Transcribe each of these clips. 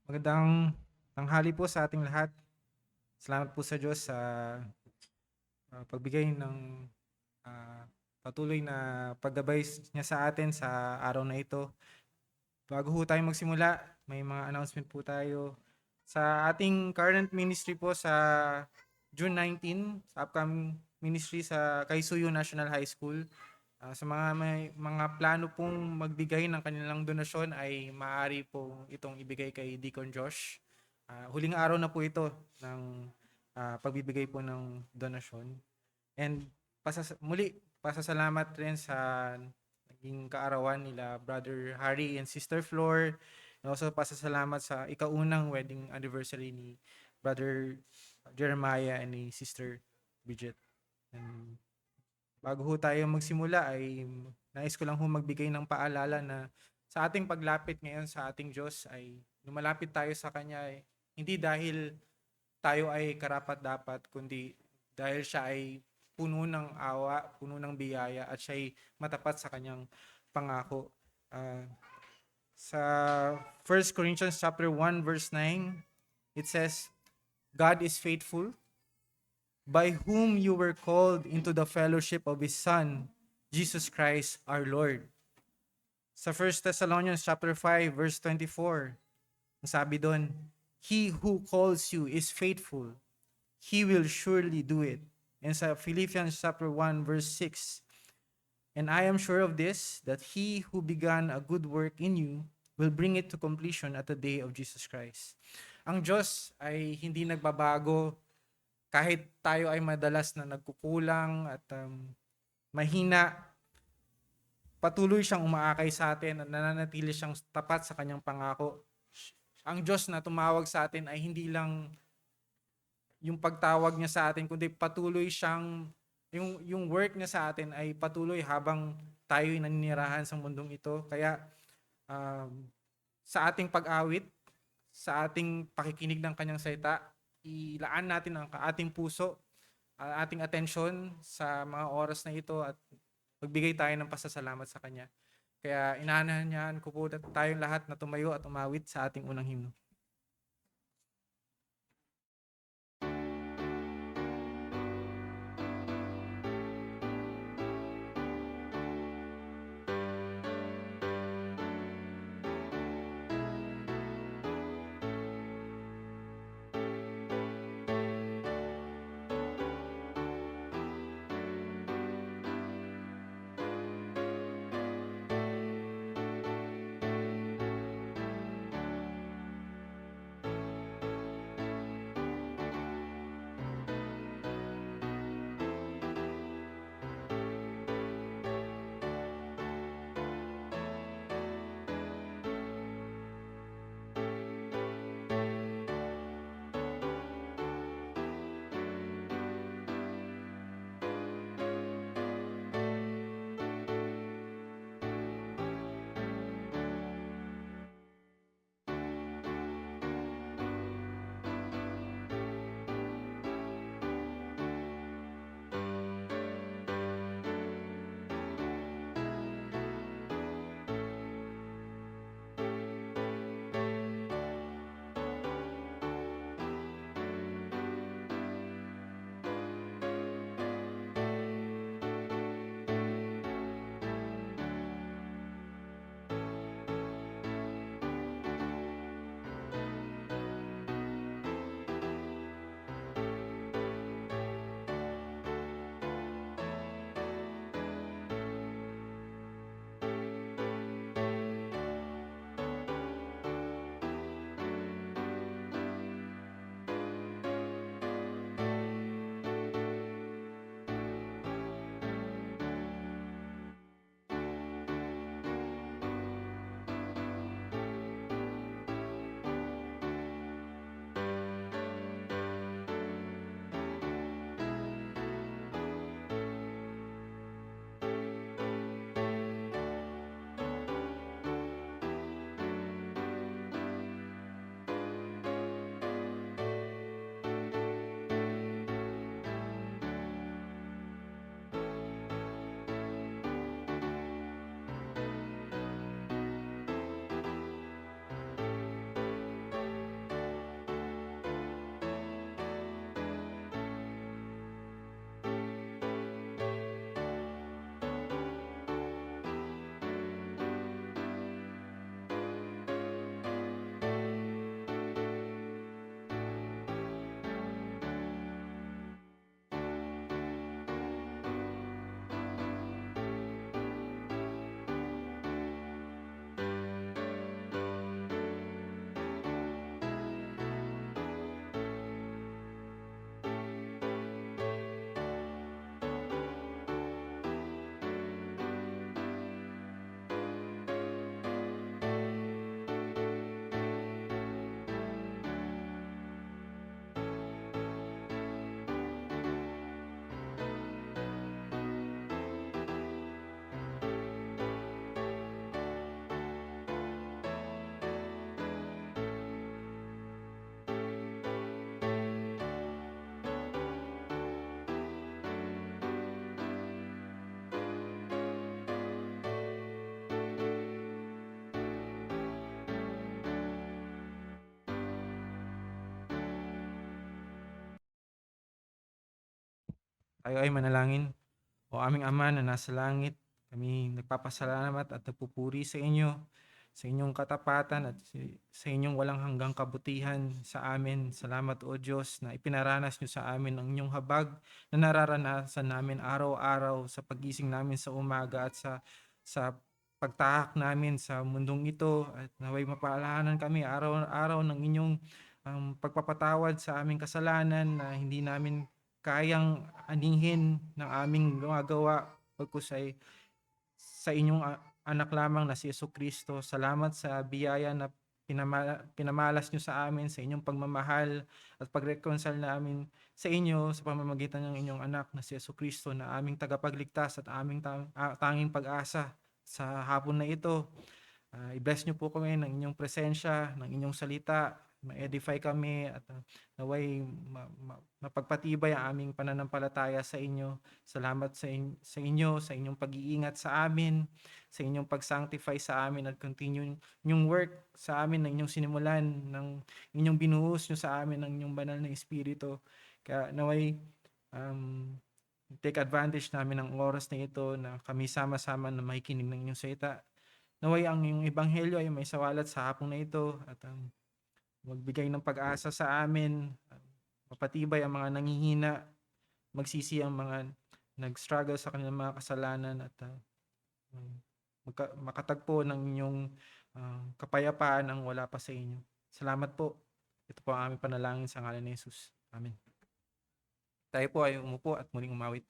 Magandang tanghali po sa ating lahat. Salamat po sa Diyos sa pagbigay ng ah, patuloy na paggabay niya sa atin sa araw na ito. Bago po tayo magsimula, may mga announcement po tayo. Sa ating current ministry po sa June 19, sa upcoming ministry sa Kaisuyo National High School, sa mga may mga plano pong magbigay ng kanilang donasyon ay maaari po itong ibigay kay Deacon Josh. Huling araw na po ito ng pagbibigay po ng donasyon. And pasasalamat rin sa naging kaarawan nila Brother Harry and Sister Flor. And also pasasalamat sa ikaunang wedding anniversary ni Brother Jeremiah and ni Sister Bridget. And bago ho tayo magsimula ay nais ko lang ho magbigay ng paalala na sa ating paglapit ngayon sa ating Diyos ay lumalapit tayo sa Kanya hindi dahil tayo ay karapat-dapat kundi dahil siya ay puno ng awa, puno ng biyaya at siya ay matapat sa Kanyang pangako. Ah, sa 1 Corinthians chapter 1 verse 9, it says, God is faithful, by whom you were called into the fellowship of His Son, Jesus Christ our Lord. Sa 1 Thessalonians chapter 5 verse 24, ang sabi doon, He who calls you is faithful. He will surely do it. And sa Philippians chapter 1 verse 6, and I am sure of this, that He who began a good work in you will bring it to completion at the day of Jesus Christ. Ang Diyos ay hindi nagbabago kahit tayo ay madalas na nagkukulang at mahina, patuloy siyang umaakay sa atin at nananatili siyang tapat sa kanyang pangako. Ang Diyos na tumawag sa atin ay hindi lang yung pagtawag niya sa atin, kundi patuloy siyang, yung work niya sa atin ay patuloy habang tayo'y naninirahan sa mundong ito. Kaya sa ating pag-awit, sa ating pakikinig ng kanyang salita, ilaan natin ang ating puso, ating atensyon sa mga oras na ito at magbigay tayo ng pasasalamat sa Kanya. Kaya inaanyahan ko po tayong lahat na tumayo at umawit sa ating unang himno. Tayo ay manalangin. O aming Ama na nasa langit, kami nagpapasalamat at nagpupuri sa inyong katapatan at sa inyong walang hanggang kabutihan sa amin. Salamat o Diyos na ipinaranas nyo sa amin ang inyong habag na nararanasan namin araw-araw sa pagising namin sa umaga at sa pagtahak namin sa mundong ito, at naway mapaalahanan kami araw-araw ng inyong pagpapatawad sa aming kasalanan na hindi namin kayang anihin ng aming gumagawa, pagkus ay sa inyong anak lamang na si Jesucristo. Salamat sa biyaya na pinamalas nyo sa amin, sa inyong pagmamahal at pag-reconcile namin sa inyo sa pamamagitan ng inyong anak na si Jesucristo, na aming tagapagligtas at aming tanging pag-asa sa hapon na ito. I-bless nyo po kami ng inyong presensya, ng inyong salita, ma-edify kami at naway mapagpatibay ang aming pananampalataya sa inyo. Salamat sa inyo, sa inyong pag-iingat sa amin, sa inyong pag-sanctify sa amin at continue yung work sa amin na inyong sinimulan, ng inyong binuhos nyo sa amin ng inyong banal na Espiritu. Kaya naway take advantage namin ng oras na ito na kami sama-sama na makikinig ng inyong salita. Naway ang iyong ebanghelyo ay may sawalat sa hapon na ito at magbigay ng pag-asa sa amin, mapatibay ang mga nanghihina, magsisi ang mga nag-struggle sa kanilang mga kasalanan, at makatagpo ng inyong kapayapaan ang wala pa sa inyo. Salamat po. Ito po ang aming panalangin sa ngalan ni Jesus. Amen. Tayo po ay umupo at muling umawit.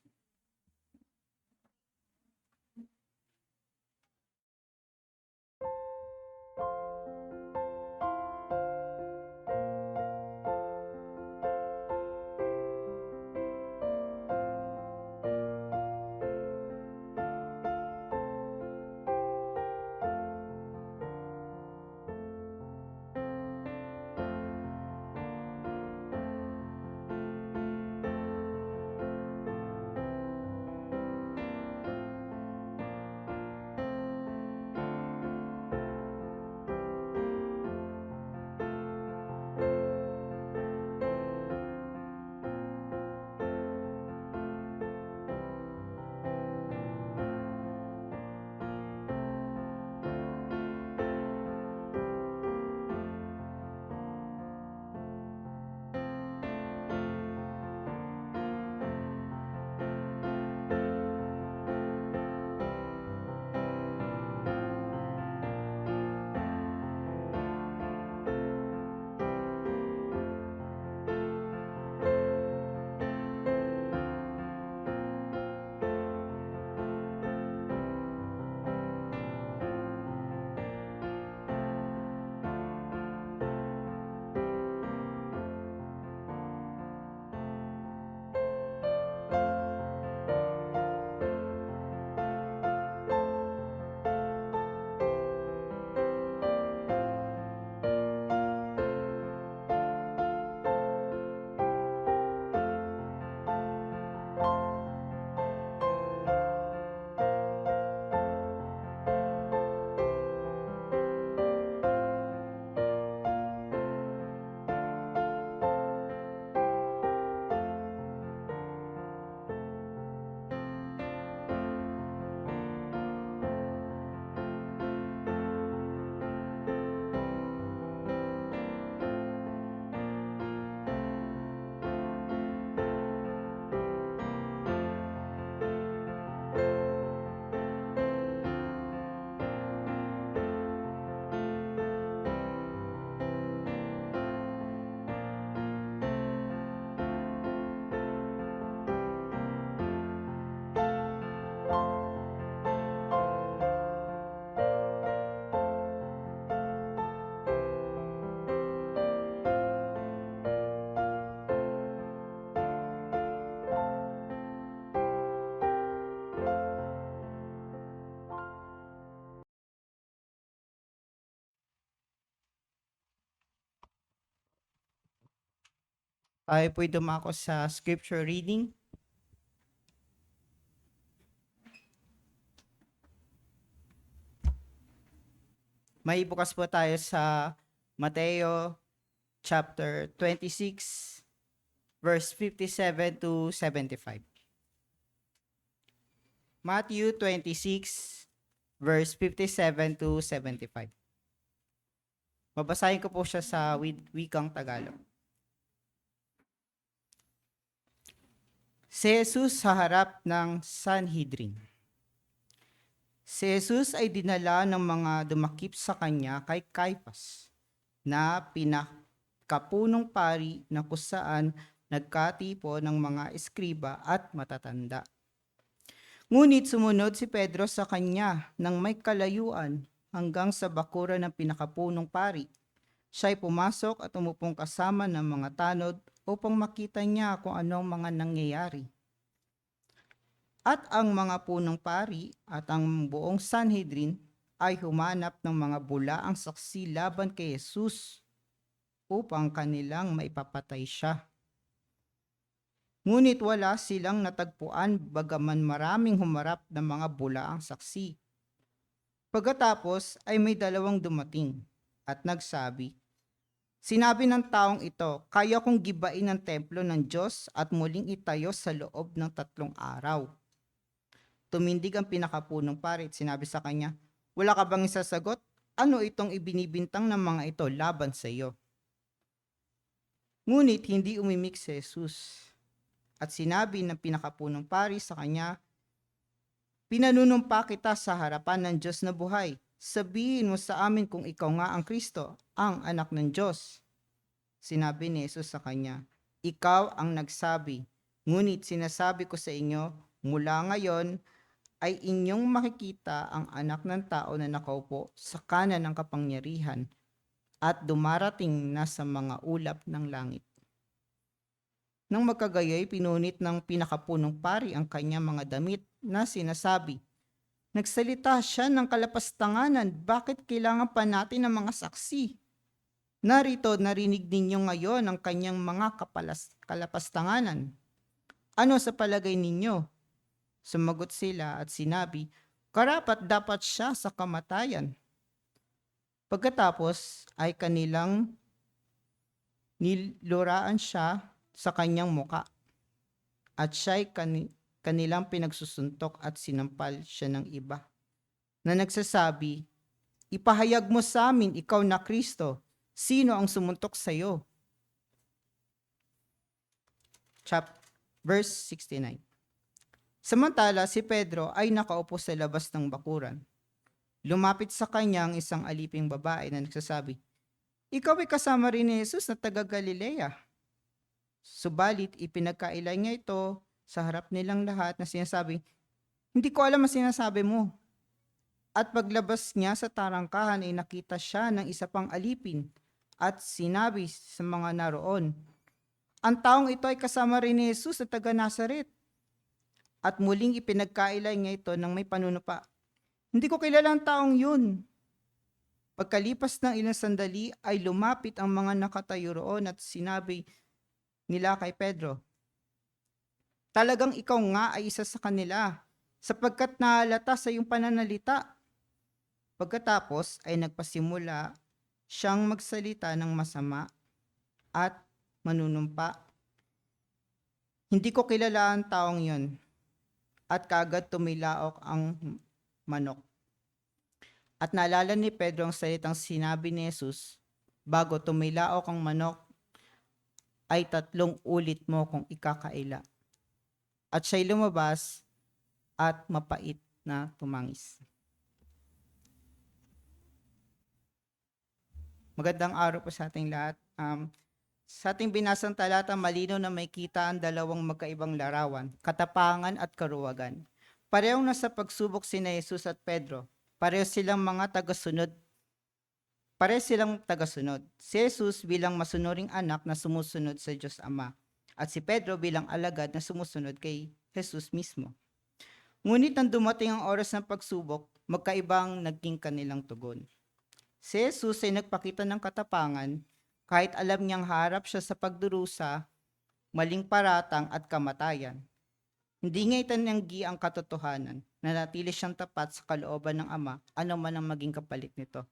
Tayo po'y dumako sa scripture reading. May bukas po tayo sa Mateo chapter 26 verse 57 to 75. Matthew 26, verse 57 to 75. Babasahin ko po siya sa wikang Tagalog. Si Jesus sa harap ng Sanhedrin. Si Jesus ay dinala ng mga dumakip sa kanya kay Caiphas, na pinakapunong pari na kusaan nagkatipo ng mga eskriba at matatanda. Ngunit sumunod si Pedro sa kanya nang may kalayuan hanggang sa bakuran ng pinakapunong pari. Siya'y pumasok at umupong kasama ng mga tanod upang makita niya kung anong mga nangyayari. At ang mga punong pari at ang buong Sanhedrin ay humanap ng mga bulaang saksi laban kay Jesus upang kanilang maipapatay siya. Ngunit wala silang natagpuan bagaman maraming humarap ng mga bulaang saksi. Pagkatapos ay may dalawang dumating at nagsabi, "Sinabi ng taong ito, kaya kong gibain ang templo ng Diyos at muling itayo sa loob ng 3 araw." Tumindig ang pinakapunong pari at sinabi sa kanya, "Wala ka bang isasagot? Ano itong ibinibintang ng mga ito laban sa iyo?" Ngunit hindi umimik si Jesus. At sinabi ng pinakapunong pari sa kanya, "Pinanunumpa kita sa harapan ng Diyos na buhay. Sabihin mo sa amin kung ikaw nga ang Kristo, ang anak ng Diyos." Sinabi ni Jesus sa kanya, "Ikaw ang nagsabi, ngunit sinasabi ko sa inyo, mula ngayon ay inyong makikita ang anak ng tao na nakaupo sa kanan ng kapangyarihan at dumarating na sa mga ulap ng langit." Nang magkagayoy, pinunit ng pinakapunong pari ang kanyang mga damit na sinasabi, "Nagsalita siya ng kalapastanganan, bakit kailangan pa natin ng mga saksi? Narito, narinig ninyo ngayon ang kanyang mga kalapastanganan. Ano sa palagay ninyo?" Sumagot sila at sinabi, "Karapat dapat siya sa kamatayan." Pagkatapos ay kanilang niluraan siya sa kanyang muka at siya'y kanilang pinagsusuntok at sinampal siya ng iba na nagsasabi, "Ipahayag mo sa amin, ikaw na Kristo, sino ang sumuntok sa iyo?" Verse 69. Samantala si Pedro ay nakaupo sa labas ng bakuran. Lumapit sa kanya ang isang aliping babae na nagsasabi, "Ikaw ay kasama rin ni Jesus na taga Galilea." Subalit ipinagkaila niya ito sa harap nilang lahat na sinasabi, "Hindi ko alam ang sinasabi mo." At paglabas niya sa tarangkahan ay nakita siya ng isa pang alipin at sinabi sa mga naroon, "Ang taong ito ay kasama rin ni Jesus na taga Nazaret." At muling ipinagkaila niya ito ng may panunumpa, "Hindi ko kilala ang taong yun." Pagkalipas ng ilang sandali ay lumapit ang mga nakatayo roon at sinabi nila kay Pedro, "Talagang ikaw nga ay isa sa kanila, sapagkat nahalata sa iyong pananalita." Pagkatapos ay nagpasimula siyang magsalita ng masama at manunumpa, "Hindi ko kilala ang taong yon." At kaagad tumilaok ang manok. At naalala ni Pedro ang salitang sinabi ni Jesus, "Bago tumilaok ang manok, ay 3 ulit mo kung ikakaila." At siya'y lumabas at mapait na tumangis. Magandang araw po sa ating lahat. Sa ating binasang talata, malinaw na may kita ang dalawang magkaibang larawan, katapangan at karuwagan. Parehong nasa pagsubok sina Jesus at Pedro. Pareho silang tagasunod. Si Jesus bilang masunuring anak na sumusunod sa Diyos Ama, at si Pedro bilang alagad na sumusunod kay Jesus mismo. Ngunit nang dumating ang oras ng pagsubok, magkaibang naging kanilang tugon. Si Jesus ay nagpakita ng katapangan kahit alam niyang harap siya sa pagdurusa, maling paratang at kamatayan. Hindi niya itinanggi ang katotohanan, nanatili siyang tapat sa kalooban ng Ama, ano man ang maging kapalit nito.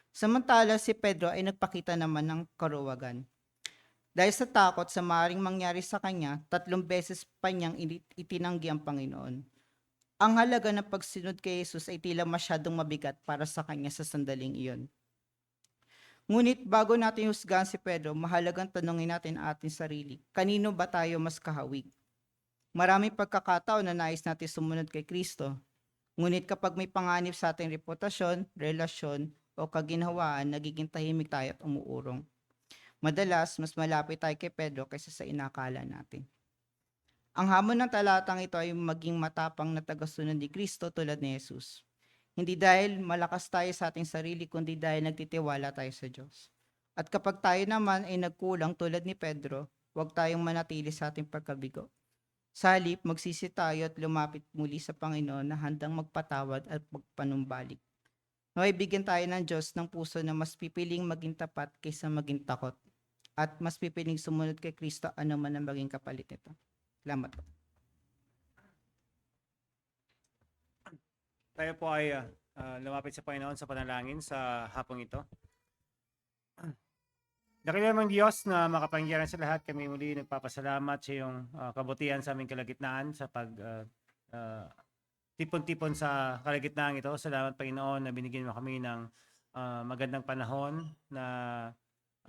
Samantala si Pedro ay nagpakita naman ng karuwagan. Dahil sa takot sa maaaring mangyari sa kanya, 3 beses pa niyang itinanggi ang Panginoon. Ang halaga ng pagsunod kay Jesus ay tila masyadong mabigat para sa kanya sa sandaling iyon. Ngunit bago natin husgahan si Pedro, mahalagang tanongin natin ang ating sarili. Kanino ba tayo mas kahawig? Maraming pagkakataon na nais natin sumunod kay Kristo. Ngunit kapag may panganib sa ating reputasyon, relasyon, o kaginhawaan, nagiging tahimik tayo at umuurong. Madalas, mas malapit tayo kay Pedro kaysa sa inakala natin. Ang hamon ng talatang ito ay maging matapang na tagasunod ni Kristo tulad ni Jesus. Hindi dahil malakas tayo sa ating sarili, kundi dahil nagtitiwala tayo sa Diyos. At kapag tayo naman ay nagkulang tulad ni Pedro, huwag tayong manatili sa ating pagkabigo. Sa halip, magsisi tayo at lumapit muli sa Panginoon na handang magpatawad at magpanumbalik. Naway bigyan tayo ng Diyos ng puso na mas pipiling maging tapat kaysa maging takot at mas pipiling sumunod kay Kristo ano man ang maging kapalit nito. Salamat po. Tayo po ay lumapit sa Panginoon sa panalangin sa hapong ito. Dakilamang Diyos na makapangyarihan sa lahat, kami muli nagpapasalamat sa iyong kabutihan sa aming kalagitnaan sa tipon-tipon sa kalagitnaan ito. Salamat Panginoon na binigyan mo kami ng magandang panahon na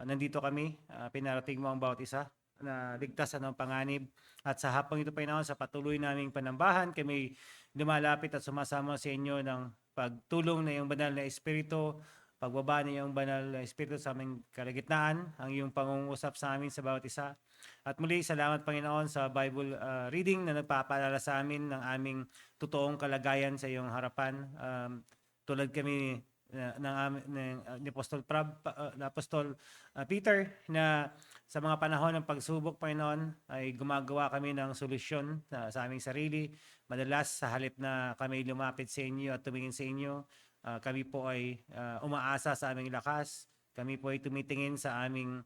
nandito kami, pinarating mo ang bawat isa na ligtas ng panganib. At sa hapong ito Panginoon, sa patuloy naming panambahan, kami lumalapit at sumasama sa inyo ng pagtulong na iyong banal na Espiritu, pagbaba ng iyong banal na Espiritu sa aming kalagitnaan, ang iyong pangungusap sa amin sa bawat isa. At muli, salamat Panginoon sa Bible reading na nagpapaalala sa amin ng aming totoong kalagayan sa iyong harapan. Tulad kami ni Apostol Peter na sa mga panahon ng pagsubok, Panginoon, ay gumagawa kami ng solusyon sa aming sarili. Madalas, sa halip na kami lumapit sa inyo at tumingin sa inyo, kami po ay umaasa sa aming lakas. Kami po ay tumitingin sa aming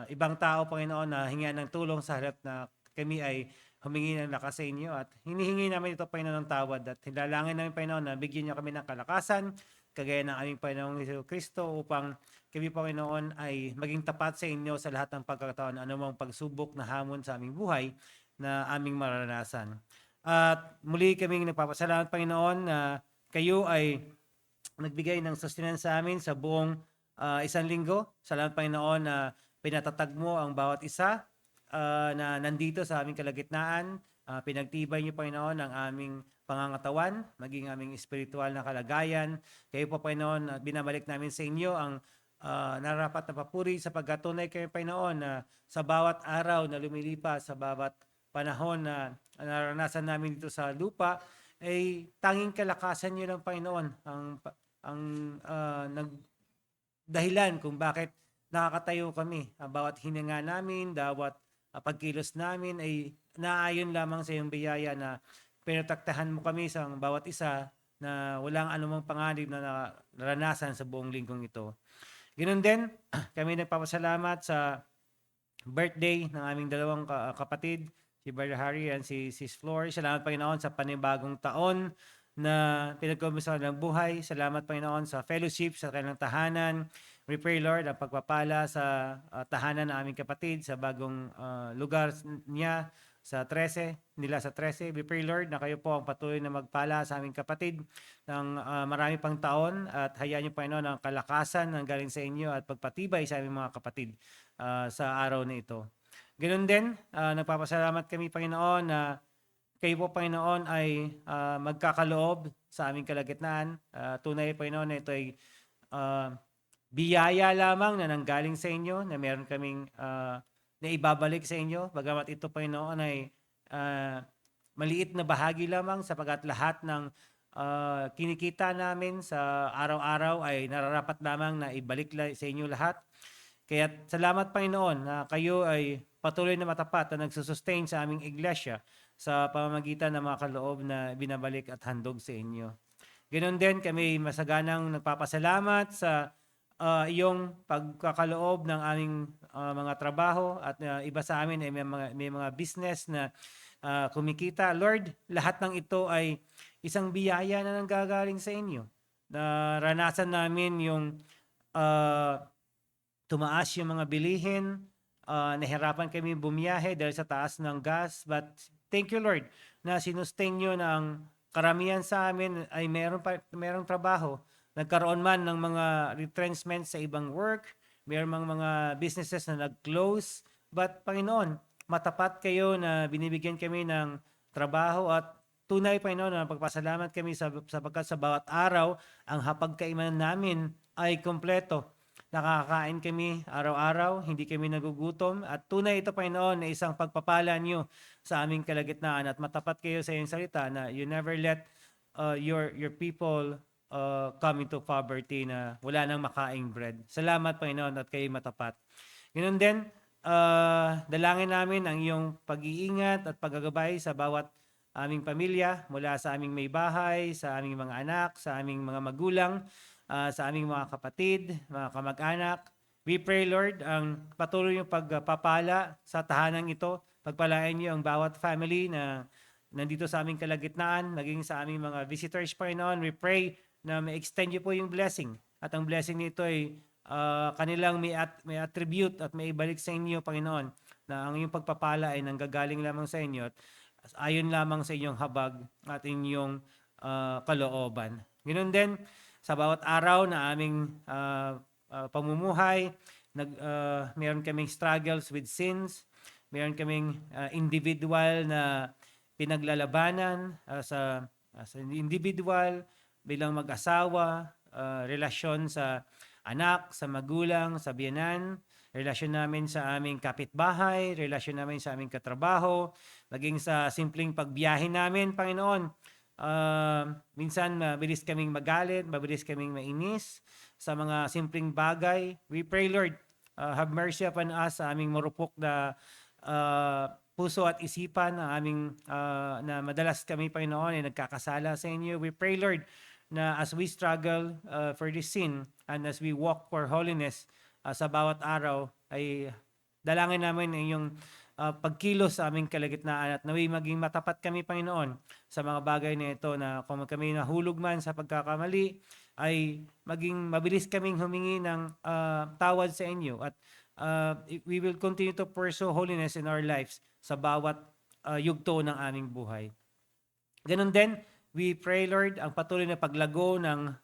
ibang tao, Panginoon, na hingian ng tulong sa halip na kami ay humingi ng lakas sa inyo. At hinihingi namin ito, Panginoon, ng tawad. At hilalangin namin, Panginoon, na bigyan niyo kami ng kalakasan, kagaya ng aming Panginoong Kristo, upang kami, Panginoon, ay maging tapat sa inyo sa lahat ng pagkakataon, anumang pagsubok na hamon sa aming buhay na aming mararanasan. At muli kaming nagpapasalamat, Panginoon, na kayo ay nagbigay ng sustenance sa amin sa buong isang linggo. Salamat, Panginoon, na pinatatag mo ang bawat isa na nandito sa aming kalagitnaan. Pinagtibay niyo, Panginoon, ang aming pangangatawan, maging aming espiritual na kalagayan. Kayo po, Panginoon, binabalik namin sa inyo ang nararapat na papuri sa pagkatunay kayo, Panginoon, na sa bawat araw na lumilipas, sa bawat panahon na naranasan namin dito sa lupa, ay tanging kalakasan niyo lang, Panginoon, ang dahilan kung bakit nakakatayo kami. Ang bawat hininga namin, bawat pagkilos namin ay naayon lamang sa iyong biyaya na pinataktahan mo kami sa bawat isa na walang anumang panganib na naranasan sa buong linggong ito. Ganoon din, kami nagpapasalamat sa birthday ng aming dalawang kapatid, si Brother Harry and si Sis Flor. Salamat, Panginoon, sa panibagong taon na pinagkumisahan ng buhay. Salamat, Panginoon, sa fellowship, sa kanilang tahanan. We pray, Lord, ang pagpapala sa tahanan ng aming kapatid sa bagong lugar niya sa 13, nila sa 13. We pray, Lord, na kayo po ang patuloy na magpala sa aming kapatid ng marami pang taon at hayaan niyo, Panginoon, ang kalakasan ng galing sa inyo at pagpatibay sa aming mga kapatid sa araw na ito. Ganoon din, nagpapasalamat kami, Panginoon, na kayo po, Panginoon, ay magkakaloob sa aming kalagitnaan. Tunay, Panginoon, na ito ay biyaya lamang na nanggaling sa inyo, na meron kaming na ibabalik sa inyo. Bagamat ito, Panginoon, ay maliit na bahagi lamang sapagat lahat ng kinikita namin sa araw-araw ay nararapat lamang na ibalik sa inyo lahat. Kaya salamat, Panginoon, na kayo ay patuloy na matapat na nagsusustain sa aming iglesia sa pamamagitan ng mga kaloob na binabalik at handog sa inyo. Ganoon din, kami masaganang nagpapasalamat sa iyong pagkakaloob ng aming mga trabaho at iba sa amin ay may mga business na kumikita. Lord, lahat ng ito ay isang biyaya na nanggagaling sa inyo. Naranasan namin yung tumaas yung mga bilihin, nahirapan kami bumiyahe dahil sa taas ng gas. But thank you, Lord, na sinustain nyo ng karamihan sa amin ay merong trabaho. Nagkaroon man ng mga retrenchment sa ibang work, merong mga businesses na nag-close. But Panginoon, matapat kayo na binibigyan kami ng trabaho at tunay, Panginoon, na pagpasalamat kami sapagkat sa bawat araw, ang hapagkainan namin ay kompleto. Nakakain kami araw-araw, hindi kami nagugutom. At tunay ito, Panginoon, na isang pagpapala niyo sa aming kalagitnaan. At matapat kayo sa iyong salita na you never let your people come into poverty na wala nang makaing bread. Salamat, Panginoon, at kayo matapat. Ganun din, dalangin namin ang iyong pag-iingat at paggagabay sa bawat aming pamilya, mula sa aming may bahay, sa aming mga anak, sa aming mga magulang, sa aming mga kapatid, mga kamag-anak. We pray, Lord, ang patuloy yung pagpapala sa tahanang ito. Pagpalain niyo ang bawat family na nandito sa aming kalagitnaan, naging sa aming mga visitors, Panginoon. We pray na may-extend niyo po yung blessing. At ang blessing nito ay kanilang may attribute at may ibalik sa inyo, Panginoon, na ang iyong pagpapala ay nanggagaling lamang sa inyo at ayon lamang sa inyong habag at inyong kalooban. Ganoon din, sa bawat araw na aming pamumuhay, meron kaming struggles with sins, meron kaming individual na pinaglalabanan sa individual, bilang mag-asawa, relasyon sa anak, sa magulang, sa biyenan, relasyon namin sa aming kapitbahay, relasyon namin sa aming katrabaho, maging sa simpleng pagbiyahe namin, Panginoon. Minsan mabilis kaming magalit, mabilis kaming mainis sa mga simpleng bagay. We pray, Lord, have mercy upon us sa aming marupok na puso at isipan na na madalas kami, Panginoon, ay nagkakasala sa inyo. We pray, Lord, na as we struggle for this sin and as we walk for holiness sa bawat araw, ay dalangin namin ang iyong pagkilos sa aming kalagitnaan at naway maging matapat kami, Panginoon, sa mga bagay na ito, na kung kami nahulog man sa pagkakamali, ay maging mabilis kaming humingi ng tawad sa inyo at we will continue to pursue holiness in our lives sa bawat yugto ng aming buhay. Ganun din, we pray, Lord, ang patuloy na paglago ng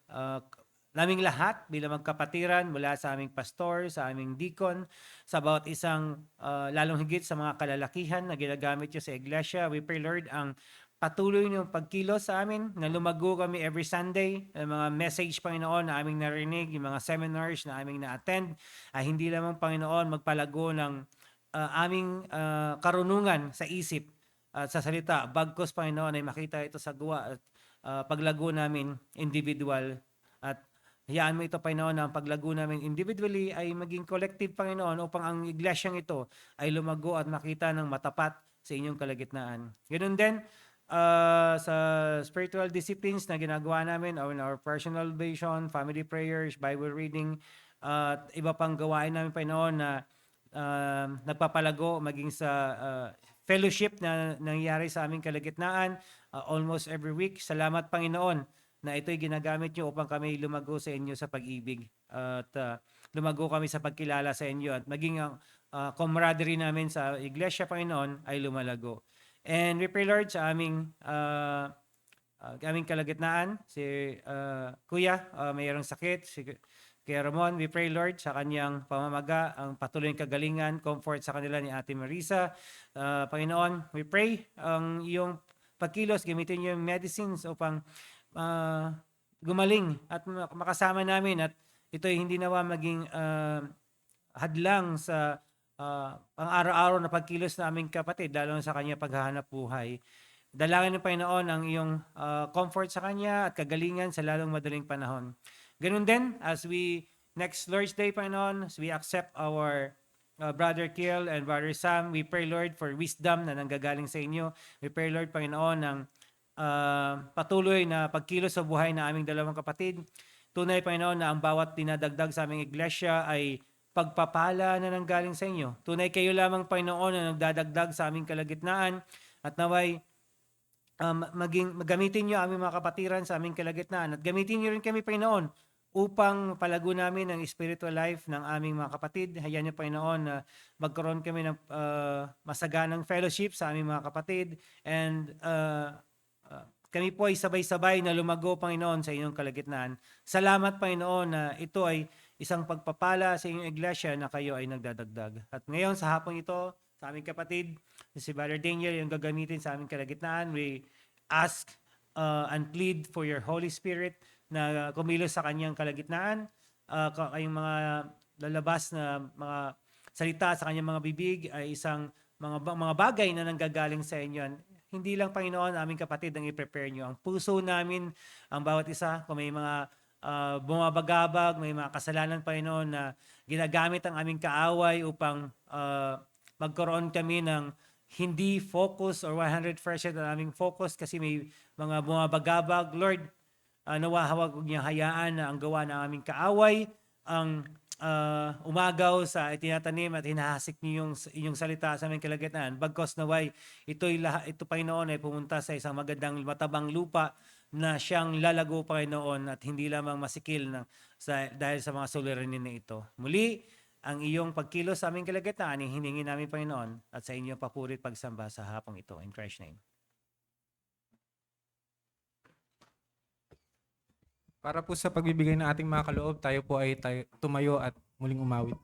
naming lahat bilang magkapatiran, mula sa aming pastor, sa aming deacon, sa bawat isang lalong higit sa mga kalalakihan na ginagamit nyo sa iglesia. We pray, Lord, ang patuloy ng pagkilos sa amin, na lumago kami every Sunday, ang mga message, Panginoon, na aming narinig, yung mga seminars na aming na-attend, ay hindi lamang, Panginoon, magpalago ng aming karunungan sa isip at sa salita. Bagkus, Panginoon, ay makita ito sa gawa at paglago namin individual. At hayaan mo ito, Panginoon, na ang paglago namin individually ay maging collective, Panginoon, upang ang iglesyang ito ay lumago at makita ng matapat sa inyong kalagitnaan. Ganun din, sa spiritual disciplines na ginagawa namin, in our personal vision, family prayers, Bible reading, at iba pang gawain namin, Panginoon, na nagpapalago maging sa fellowship na nangyayari sa aming kalagitnaan almost every week. Salamat, Panginoon, na ito'y ginagamit nyo upang kami lumago sa inyo sa pag-ibig at lumago kami sa pagkilala sa inyo at maging ang camaraderie namin sa iglesia, Panginoon, ay lumalago. And we pray, Lord, sa aming kalagitnaan, si Kuya, mayroong sakit, si Kuya Ramon. We pray, Lord, sa kanyang pamamaga, ang patuloy ng kagalingan, comfort sa kanila ni Ate Marisa. Panginoon, we pray ang iyong pagkilos, gamitin niyo yung medicines upang gumaling at makasama namin, at ito'y hindi nawa maging hadlang sa pang-araw-araw na pagkilos na aming kapatid, lalo sa kanya paghahanap buhay. Dalangin ng Panginoon ang iyong comfort sa kanya at kagalingan sa lalong madaling panahon. Ganun din, as we next Lord's Day, Panginoon, as we accept our Brother Kiel and Brother Sam, we pray, Lord, for wisdom na nanggagaling sa inyo. We pray, Lord, Panginoon, ng patuloy na pagkilos sa buhay na aming dalawang kapatid. Tunay, Panginoon, na ang bawat dinadagdag sa aming iglesia ay pagpapala na nanggaling sa inyo. Tunay kayo lamang, Panginoon, na nagdadagdag sa aming kalagitnaan, at naway gamitin nyo aming mga kapatiran sa aming kalagitnaan, at gamitin nyo rin kami, Panginoon, upang palago namin ang spiritual life ng aming mga kapatid. Hayaan niyo, Panginoon, na magkaroon kami ng masaganang fellowship sa aming mga kapatid, and kami po ay sabay-sabay na lumago, Panginoon, sa inyong kalagitnaan. Salamat, Panginoon, na ito ay isang pagpapala sa inyong iglesia na kayo ay nagdadagdag. At ngayon sa hapong ito, sa aming kapatid, si Brother Daniel, yung gagamitin sa aming kalagitnaan, we ask and plead for your Holy Spirit na kumilos sa kanyang kalagitnaan, kayong mga lalabas na mga salita sa kanyang mga bibig ay isang mga bagay na nanggagaling sa inyo. Hindi lang, Panginoon, aming kapatid, ang i-prepare nyo. Ang puso namin, ang bawat isa, kung may mga bumabagabag, may mga kasalanan, Panginoon, na ginagamit ang aming kaaway upang magkaroon kami ng hindi focus or 100% ang aming focus kasi may mga bumabagabag. Lord, nawa huwag niya hayaan na ang gawa ng aming kaaway ang umagaw sa itinatanim at hinahasik niyo yung inyong salita sa aming kalagitnaan. Bagkos naway, ito Panginoon, ay pumunta sa isang magandang matabang lupa na siyang lalago, Panginoon, at hindi lamang masikil dahil sa mga suliranin na ito. Muli, ang iyong pagkilos sa aming kalagitnaan, hiningi namin, Panginoon, at sa inyong papurit pagsamba sa hapong ito. In Christ's name. Para po sa pagbibigay ng ating mga kaloob, tayo po ay tumayo at muling umawit.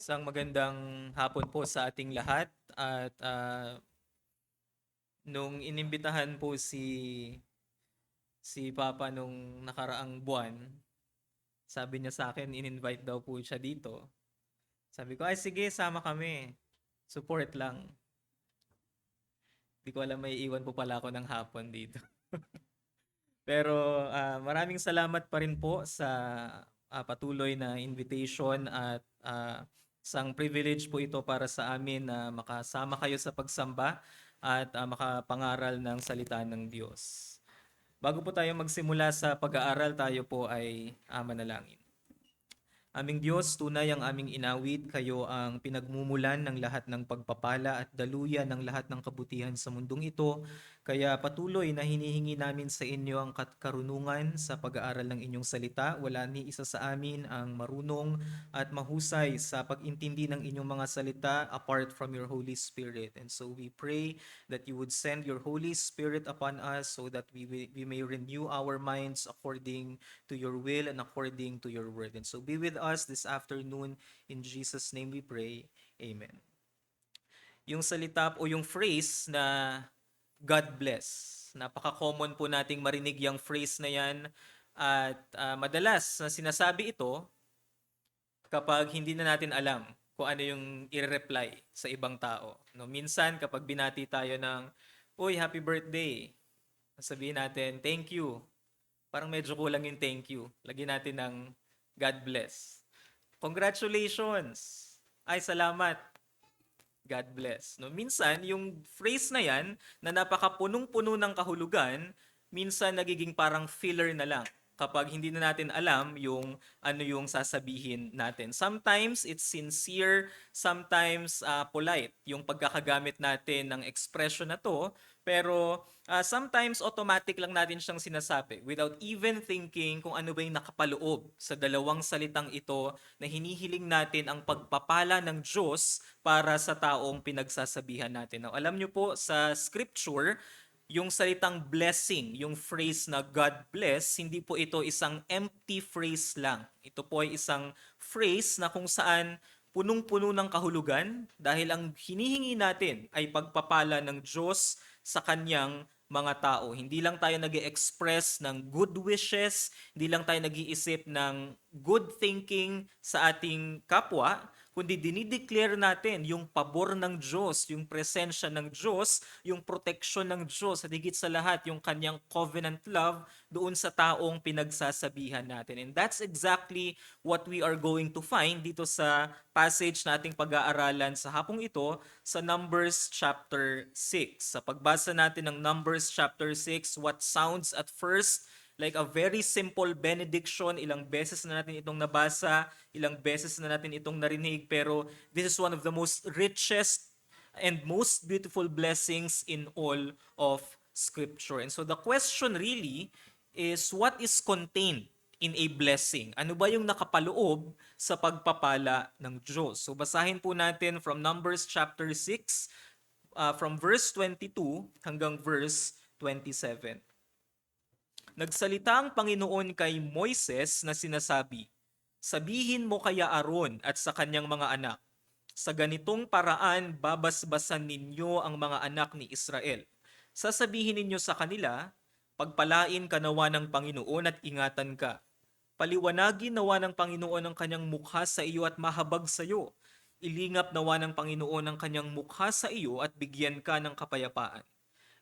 Isang magandang hapon po sa ating lahat at nung inimbitahan po si Papa nung nakaraang buwan, sabi niya sa akin, in-invite daw po siya dito. Sabi ko, ay sige, sama kami. Support lang. Di ko alam, may iwan po pala ako ng hapon dito. Pero maraming salamat pa rin po sa patuloy na invitation at isang privilege po ito para sa amin na makasama kayo sa pagsamba at makapangaral ng salita ng Diyos. Bago po tayo magsimula sa pag-aaral, tayo po ay manalangin. Aming Diyos, tunay ang aming inawit, kayo ang pinagmumulan ng lahat ng pagpapala at daluyan ng lahat ng kabutihan sa mundong ito. Kaya patuloy na hinihingi namin sa inyo ang karunungan sa pag-aaral ng inyong salita. Wala ni isa sa amin ang marunong at mahusay sa pag-intindi ng inyong mga salita apart from your Holy Spirit. And so we pray that you would send your Holy Spirit upon us so that we may renew our minds according to your will and according to your word. And so be with us this afternoon. In Jesus' name we pray. Amen. Yung salita o yung phrase na God bless. Napaka-common po nating marinig yung phrase na yan at madalas na sinasabi ito kapag hindi na natin alam kung ano yung i-reply sa ibang tao. No, minsan kapag binati tayo ng, "Uy, happy birthday." Sabihin natin, "Thank you." Parang medyo kulang yung thank you. Lagyan natin ng God bless. Congratulations. Ay, salamat. God bless. No, minsan, yung phrase na yan, na napakapunong-puno ng kahulugan, minsan nagiging parang filler na lang kapag hindi na natin alam yung ano yung sasabihin natin. Sometimes it's sincere, sometimes polite yung pagkakagamit natin ng expression na to, pero sometimes automatic lang natin siyang sinasabi without even thinking kung ano ba yung nakapaloob sa dalawang salitang ito na hinihiling natin ang pagpapala ng Diyos para sa taong pinagsasabihan natin. Now, alam nyo po sa scripture, yung salitang blessing, yung phrase na God bless, hindi po ito isang empty phrase lang. Ito po ay isang phrase na kung saan punong-puno ng kahulugan dahil ang hinihingi natin ay pagpapala ng Diyos sa kanyang mga tao. Hindi lang tayo nag-express ng good wishes, hindi lang tayo nag-iisip ng good thinking sa ating kapwa, kundi dinideclare natin yung pabor ng Diyos, yung presensya ng Diyos, yung proteksyon ng Diyos, at higit sa lahat, yung kanyang covenant love doon sa taong pinagsasabihan natin. And that's exactly what we are going to find dito sa passage nating pag-aaralan sa hapong ito sa Numbers chapter 6. Sa pagbasa natin ng Numbers chapter 6, what sounds at first like a very simple benediction, ilang beses na natin itong nabasa, ilang beses na natin itong narinig, pero this is one of the most richest and most beautiful blessings in all of Scripture. And so the question really is, what is contained in a blessing? Ano ba yung nakapaloob sa pagpapala ng Diyos? So basahin po natin from Numbers chapter 6, from verse 22 hanggang verse 27. Nagsalita ang Panginoon kay Moises na sinasabi, "Sabihin mo kaya Aaron at sa kanyang mga anak, sa ganitong paraan babasbasan ninyo ang mga anak ni Israel. Sasabihin ninyo sa kanila, pagpalain ka nawa ng Panginoon at ingatan ka. Paliwanagin nawa ng Panginoon ang kanyang mukha sa iyo at mahabag sa iyo. Ilingap nawa ng Panginoon ang kanyang mukha sa iyo at bigyan ka ng kapayapaan.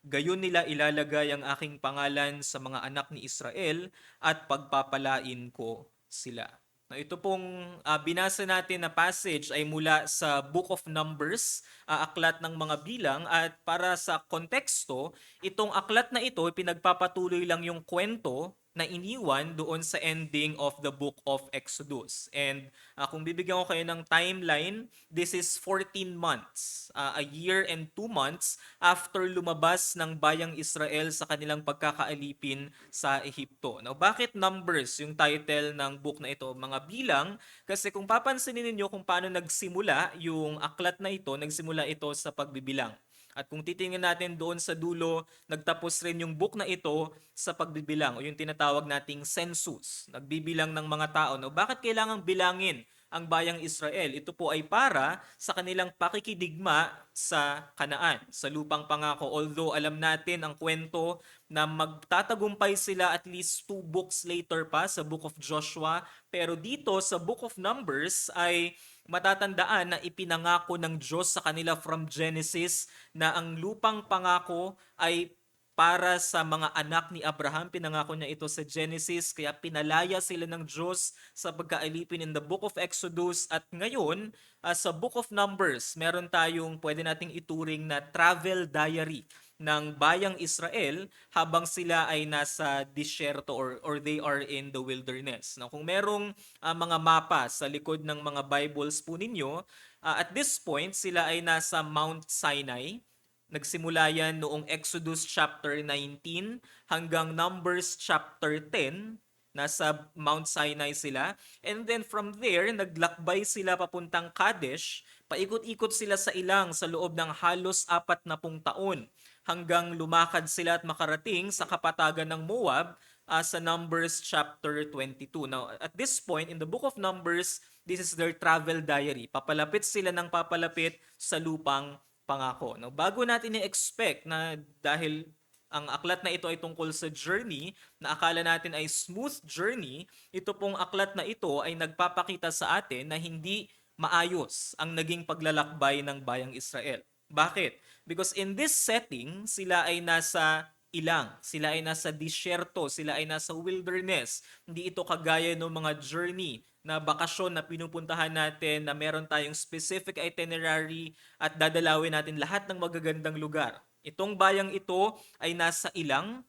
Gayon nila ilalagay ang aking pangalan sa mga anak ni Israel at pagpapalain ko sila." Now, ito pong binasa natin na passage ay mula sa Book of Numbers, aklat ng mga bilang, at para sa konteksto, itong aklat na ito pinagpapatuloy lang yung kwento na iniwan doon sa ending of the book of Exodus. And kung bibigyan ko kayo ng timeline, this is 14 months, a year and 2 months after lumabas ng bayang Israel sa kanilang pagkakaalipin sa Ehipto. Now, bakit Numbers yung title ng book na ito? Mga bilang, kasi kung papansinin niyo kung paano nagsimula yung aklat na ito, nagsimula ito sa pagbibilang. At kung titingnan natin doon sa dulo, nagtapos rin yung book na ito sa pagbibilang o yung tinatawag nating census, nagbibilang ng mga tao. No, bakit kailangang bilangin ang bayang Israel? Ito po ay para sa kanilang pakikidigma sa Kanaan, sa lupang pangako. Although alam natin ang kwento na magtatagumpay sila at least 2 books later pa sa Book of Joshua, pero dito sa Book of Numbers ay matatandaan na ipinangako ng Diyos sa kanila from Genesis na ang lupang pangako ay para sa mga anak ni Abraham. Pinangako niya ito sa Genesis, kaya pinalaya sila ng Diyos sa pagkaalipin in the Book of Exodus. At ngayon, sa Book of Numbers, meron tayong pwede nating ituring na travel diary ng bayang Israel habang sila ay nasa disyerto or they are in the wilderness. Now, kung merong mga mapa sa likod ng mga Bibles po ninyo, at this point, sila ay nasa Mount Sinai. Nagsimula yan noong Exodus chapter 19 hanggang Numbers chapter 10. Nasa Mount Sinai sila. And then from there, naglakbay sila papuntang Kadesh. Paikot-ikot sila sa ilang sa loob ng halos 40 taon hanggang lumakad sila at makarating sa kapatagan ng Moab sa Numbers chapter 22. Now, at this point, in the book of Numbers, this is their travel diary. Papalapit sila ng papalapit sa lupang pangako. Now, bago natin i-expect na dahil ang aklat na ito ay tungkol sa journey, na akala natin ay smooth journey, ito pong aklat na ito ay nagpapakita sa atin na hindi maayos ang naging paglalakbay ng bayang Israel. Bakit? Because in this setting, sila ay nasa ilang, sila ay nasa disyerto, sila ay nasa wilderness. Hindi ito kagaya ng mga journey na bakasyon na pinupuntahan natin na meron tayong specific itinerary at dadalawin natin lahat ng magagandang lugar. Itong bayang ito ay nasa ilang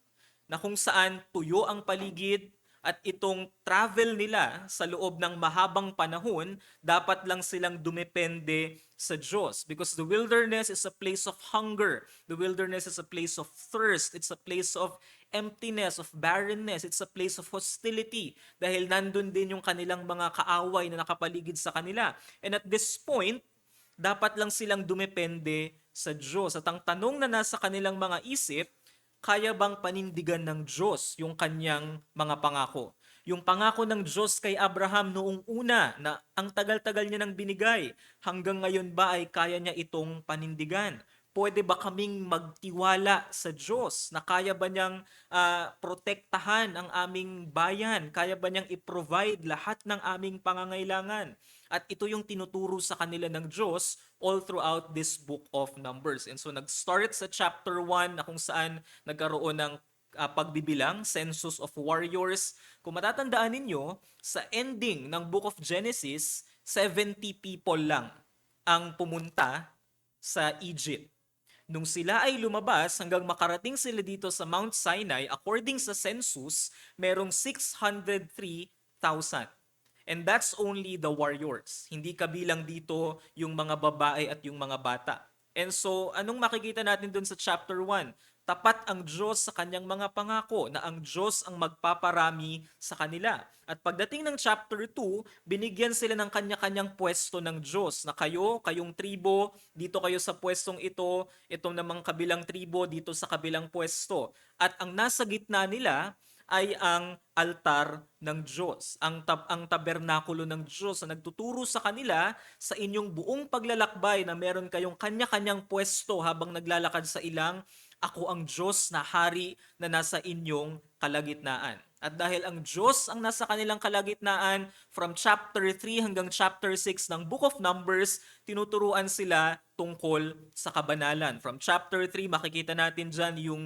na kung saan tuyo ang paligid at itong travel nila sa loob ng mahabang panahon, dapat lang silang dumepende sa Diyos. Because the wilderness is a place of hunger. The wilderness is a place of thirst. It's a place of emptiness, of barrenness. It's a place of hostility. Dahil nandun din yung kanilang mga kaaway na nakapaligid sa kanila. And at this point, dapat lang silang dumepende sa Diyos. At ang tanong na nasa kanilang mga isip, kaya bang panindigan ng Diyos yung kanyang mga pangako? Yung pangako ng Diyos kay Abraham noong una na ang tagal-tagal niya nang binigay, hanggang ngayon ba ay kaya niya itong panindigan? Pwede ba kaming magtiwala sa Diyos na kaya ba niyang protektahan ang aming bayan? Kaya ba niyang i-provide lahat ng aming pangangailangan? At ito yung tinuturo sa kanila ng Diyos all throughout this book of Numbers. And so nag-start sa chapter 1 na kung saan nagkaroon ng pagbibilang, census of warriors. Kung matatandaan ninyo, sa ending ng book of Genesis, 70 people lang ang pumunta sa Egypt. Nung sila ay lumabas hanggang makarating sila dito sa Mount Sinai, according sa census, merong 603,000. And that's only the warriors. Hindi kabilang dito yung mga babae at yung mga bata. And so, anong makikita natin dun sa chapter 1? Tapat ang Diyos sa kanyang mga pangako na ang Diyos ang magpaparami sa kanila. At pagdating ng chapter 2, binigyan sila ng kanya-kanyang pwesto ng Diyos na kayong tribo, dito kayo sa pwestong ito, itong namang kabilang tribo dito sa kabilang pwesto. At ang nasa gitna nila ay ang altar ng Diyos, ang tabernakulo ng Diyos na nagtuturo sa kanila sa inyong buong paglalakbay na meron kayong kanya-kanyang pwesto habang naglalakad sa ilang, ako ang Diyos na hari na nasa inyong kalagitnaan. At dahil ang Diyos ang nasa kanilang kalagitnaan, from chapter 3 hanggang chapter 6 ng Book of Numbers, tinuturuan sila tungkol sa kabanalan. From chapter 3, makikita natin dyan yung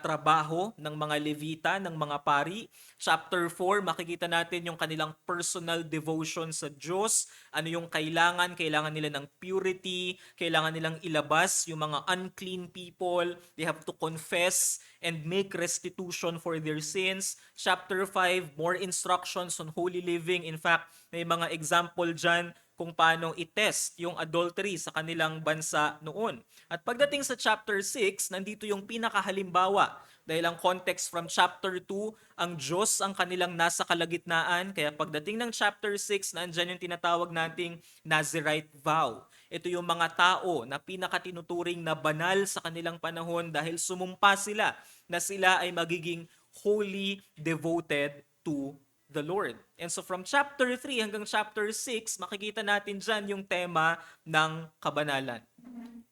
trabaho ng mga Levita, ng mga pari. Chapter 4, makikita natin yung kanilang personal devotion sa Diyos. Ano yung kailangan nila ng purity, kailangan nilang ilabas yung mga unclean people. They have to confess and make restitution for their sins. Chapter 5, more instructions on holy living. In fact, may mga example dyan kung paano i-test yung adultery sa kanilang bansa noon. At pagdating sa chapter 6, nandito yung pinakahalimbawa. Dahil ang context from chapter 2, ang Diyos ang kanilang nasa kalagitnaan. Kaya pagdating ng chapter 6, nandyan yung tinatawag nating Nazirite vow. Ito yung mga tao na pinakatinuturing na banal sa kanilang panahon dahil sumumpa sila na sila ay magiging wholly devoted to the Lord. And so from chapter 3 hanggang chapter 6, makikita natin dyan yung tema ng kabanalan.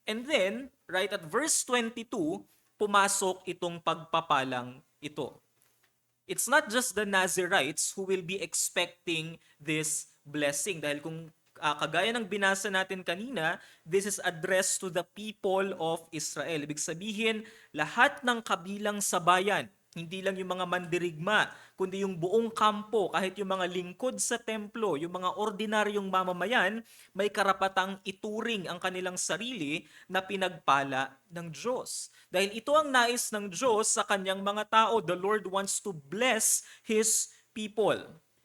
And then, right at verse 22, pumasok itong pagpapalang ito. It's not just the Nazirites who will be expecting this blessing. Dahil kung kagaya ng binasa natin kanina, this is addressed to the people of Israel. Ibig sabihin, lahat ng kabilang sa bayan Hindi lang yung mga mandirigma, kundi yung buong kampo, kahit yung mga lingkod sa templo, yung mga ordinaryong mamamayan, may karapatang ituring ang kanilang sarili na pinagpala ng Diyos. Dahil ito ang nais ng Diyos sa kanyang mga tao. The Lord wants to bless His people.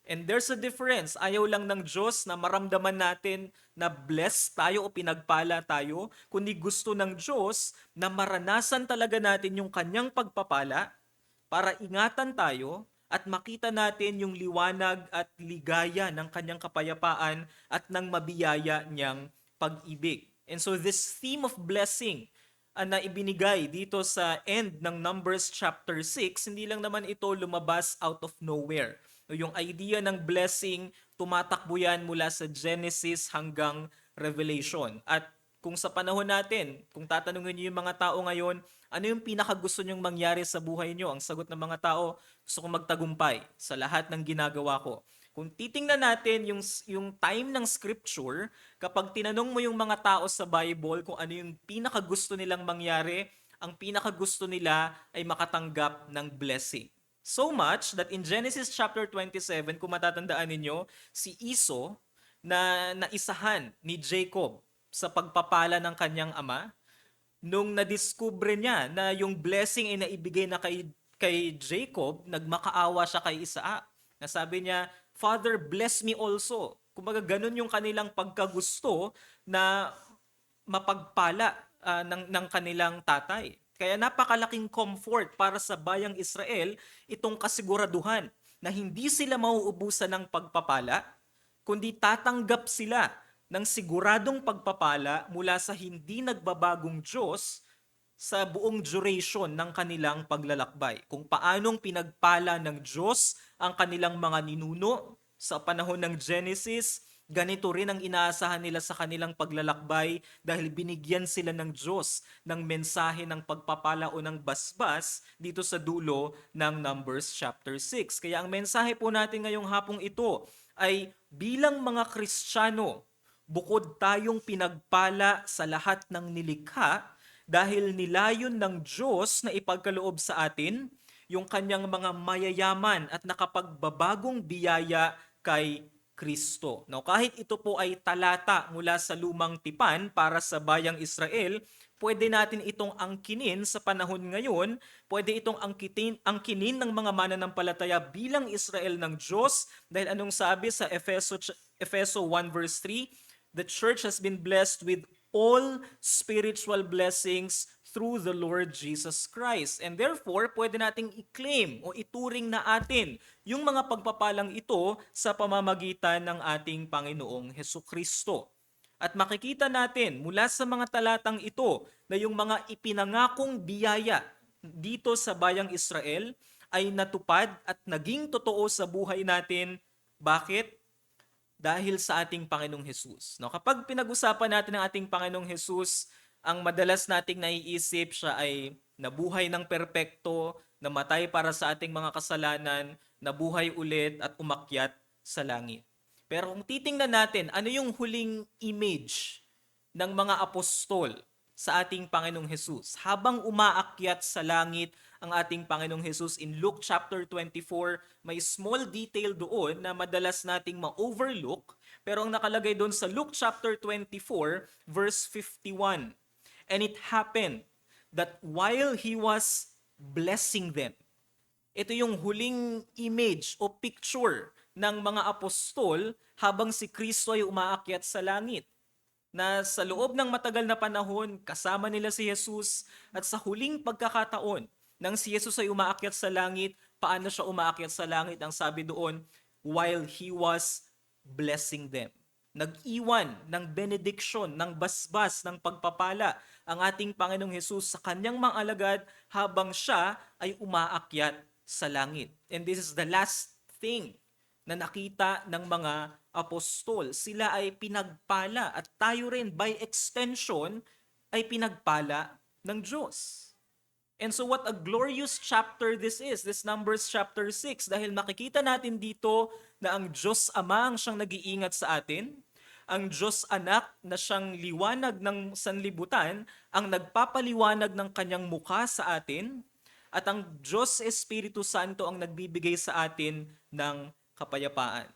And there's a difference. Ayaw lang ng Diyos na maramdaman natin na blessed tayo o pinagpala tayo, kundi gusto ng Diyos na maranasan talaga natin yung kanyang pagpapala para ingatan tayo at makita natin yung liwanag at ligaya ng kanyang kapayapaan at ng mabiyaya niyang pag-ibig. And so this theme of blessing na ibinigay dito sa end ng Numbers chapter 6, hindi lang naman ito lumabas out of nowhere. Yung idea ng blessing, tumatakbo yan mula sa Genesis hanggang Revelation. At kung sa panahon natin, kung tatanungin niyo yung mga tao ngayon, ano yung pinakagusto nyong mangyari sa buhay nyo? Ang sagot ng mga tao, gusto kong magtagumpay sa lahat ng ginagawa ko. Kung titingnan natin yung time ng scripture, kapag tinanong mo yung mga tao sa Bible kung ano yung pinakagusto nilang mangyari, ang pinakagusto nila ay makatanggap ng blessing. So much that in Genesis chapter 27, kung matatandaan ninyo, si Esau na naisahan ni Jacob sa pagpapala ng kanyang ama, nung nadiskubre niya na yung blessing ay naibigay na kay Jacob, nagmakaawa siya kay Isaac. Nasabi niya, Father, bless me also. Kumbaga ganun yung kanilang pagkagusto na mapagpala ng kanilang tatay. Kaya napakalaking comfort para sa bayang Israel itong kasiguraduhan na hindi sila mauubusan ng pagpapala, kundi tatanggap sila ng siguradong pagpapala mula sa hindi nagbabagong Diyos sa buong duration ng kanilang paglalakbay. Kung paanong pinagpala ng Diyos ang kanilang mga ninuno sa panahon ng Genesis, ganito rin ang inaasahan nila sa kanilang paglalakbay dahil binigyan sila ng Diyos ng mensahe ng pagpapala o ng basbas dito sa dulo ng Numbers chapter 6. Kaya ang mensahe po natin ngayong hapong ito ay bilang mga Kristiyano, bukod tayong pinagpala sa lahat ng nilikha dahil nilayon ng Diyos na ipagkaloob sa atin yung kanyang mga mayayaman at nakapagbabagong biyaya kay Kristo. Now, kahit ito po ay talata mula sa lumang tipan para sa bayang Israel, pwede natin itong angkinin sa panahon ngayon, pwede itong angkinin ng mga mananampalataya bilang Israel ng Diyos dahil anong sabi sa Efeso 1 verse 3, the church has been blessed with all spiritual blessings through the Lord Jesus Christ. And therefore, pwede nating i-claim o ituring na atin yung mga pagpapalang ito sa pamamagitan ng ating Panginoong Hesukristo. At makikita natin mula sa mga talatang ito na yung mga ipinangakong biyaya dito sa bayang Israel ay natupad at naging totoo sa buhay natin. Bakit? Dahil sa ating Panginoong Hesus. No, kapag pinag-usapan natin ang ating Panginoong Hesus, ang madalas nating naiisip siya ay nabuhay ng perpekto, namatay para sa ating mga kasalanan, nabuhay ulit at umakyat sa langit. Pero kung titingnan natin, ano yung huling image ng mga apostol sa ating Panginoong Hesus? Habang umaakyat sa langit ang ating Panginoong Hesus in Luke chapter 24, may small detail doon na madalas nating ma-overlook, pero ang nakalagay doon sa Luke chapter 24, verse 51, and it happened that while he was blessing them, ito yung huling image o picture ng mga apostol habang si Kristo ay umaakyat sa langit. Na sa loob ng matagal na panahon, kasama nila si Jesus at sa huling pagkakataon, nang si Jesus ay umaakyat sa langit, paano siya umaakyat sa langit? Ang sabi doon, while he was blessing them. Nag-iwan ng benediction, ng basbas, ng pagpapala ang ating Panginoong Jesus sa kanyang mga alagad habang siya ay umaakyat sa langit. And this is the last thing na nakita ng mga apostol. Sila ay pinagpala at tayo rin by extension ay pinagpala ng Diyos. And so what a glorious chapter this is, this Numbers chapter 6, dahil makikita natin dito na ang Diyos Ama ang siyang nag-iingat sa atin, ang Diyos Anak na siyang liwanag ng sanlibutan, ang nagpapaliwanag ng kanyang mukha sa atin, at ang Diyos Espiritu Santo ang nagbibigay sa atin ng kapayapaan.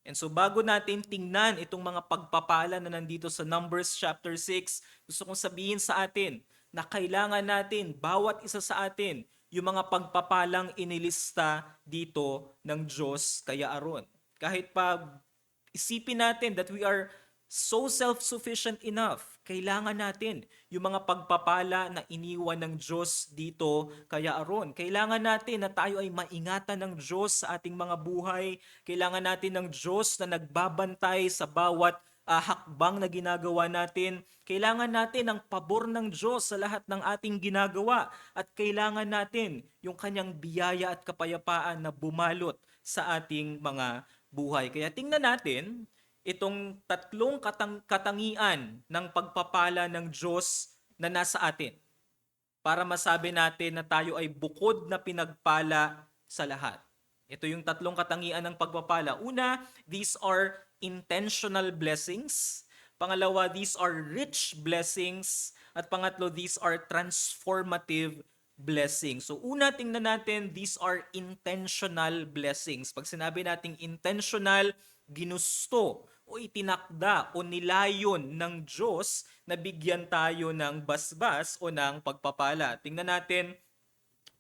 And so bago natin tingnan itong mga pagpapala na nandito sa Numbers chapter 6, gusto kong sabihin sa atin na kailangan natin, bawat isa sa atin, yung mga pagpapalang inilista dito ng Diyos kay Aaron. Kahit pa isipin natin that we are so self-sufficient enough, kailangan natin yung mga pagpapala na iniwan ng Diyos dito kay Aaron. Kailangan natin na tayo ay maingatan ng Diyos sa ating mga buhay. Kailangan natin ng Diyos na nagbabantay sa bawat hakbang na ginagawa natin. Kailangan natin ang pabor ng Diyos sa lahat ng ating ginagawa. At kailangan natin yung kanyang biyaya at kapayapaan na bumalot sa ating mga buhay. Kaya tingnan natin itong tatlong katangian ng pagpapala ng Diyos na nasa atin para masabi natin na tayo ay bukod na pinagpala sa lahat. Ito yung tatlong katangian ng pagpapala. Una, these are intentional blessings. Pangalawa, these are rich blessings. At pangatlo, these are transformative blessings. So una, tingnan natin, these are intentional blessings. Pag sinabi nating intentional, ginusto o itinakda o nilayon ng Diyos na bigyan tayo ng basbas o ng pagpapala. Tingnan natin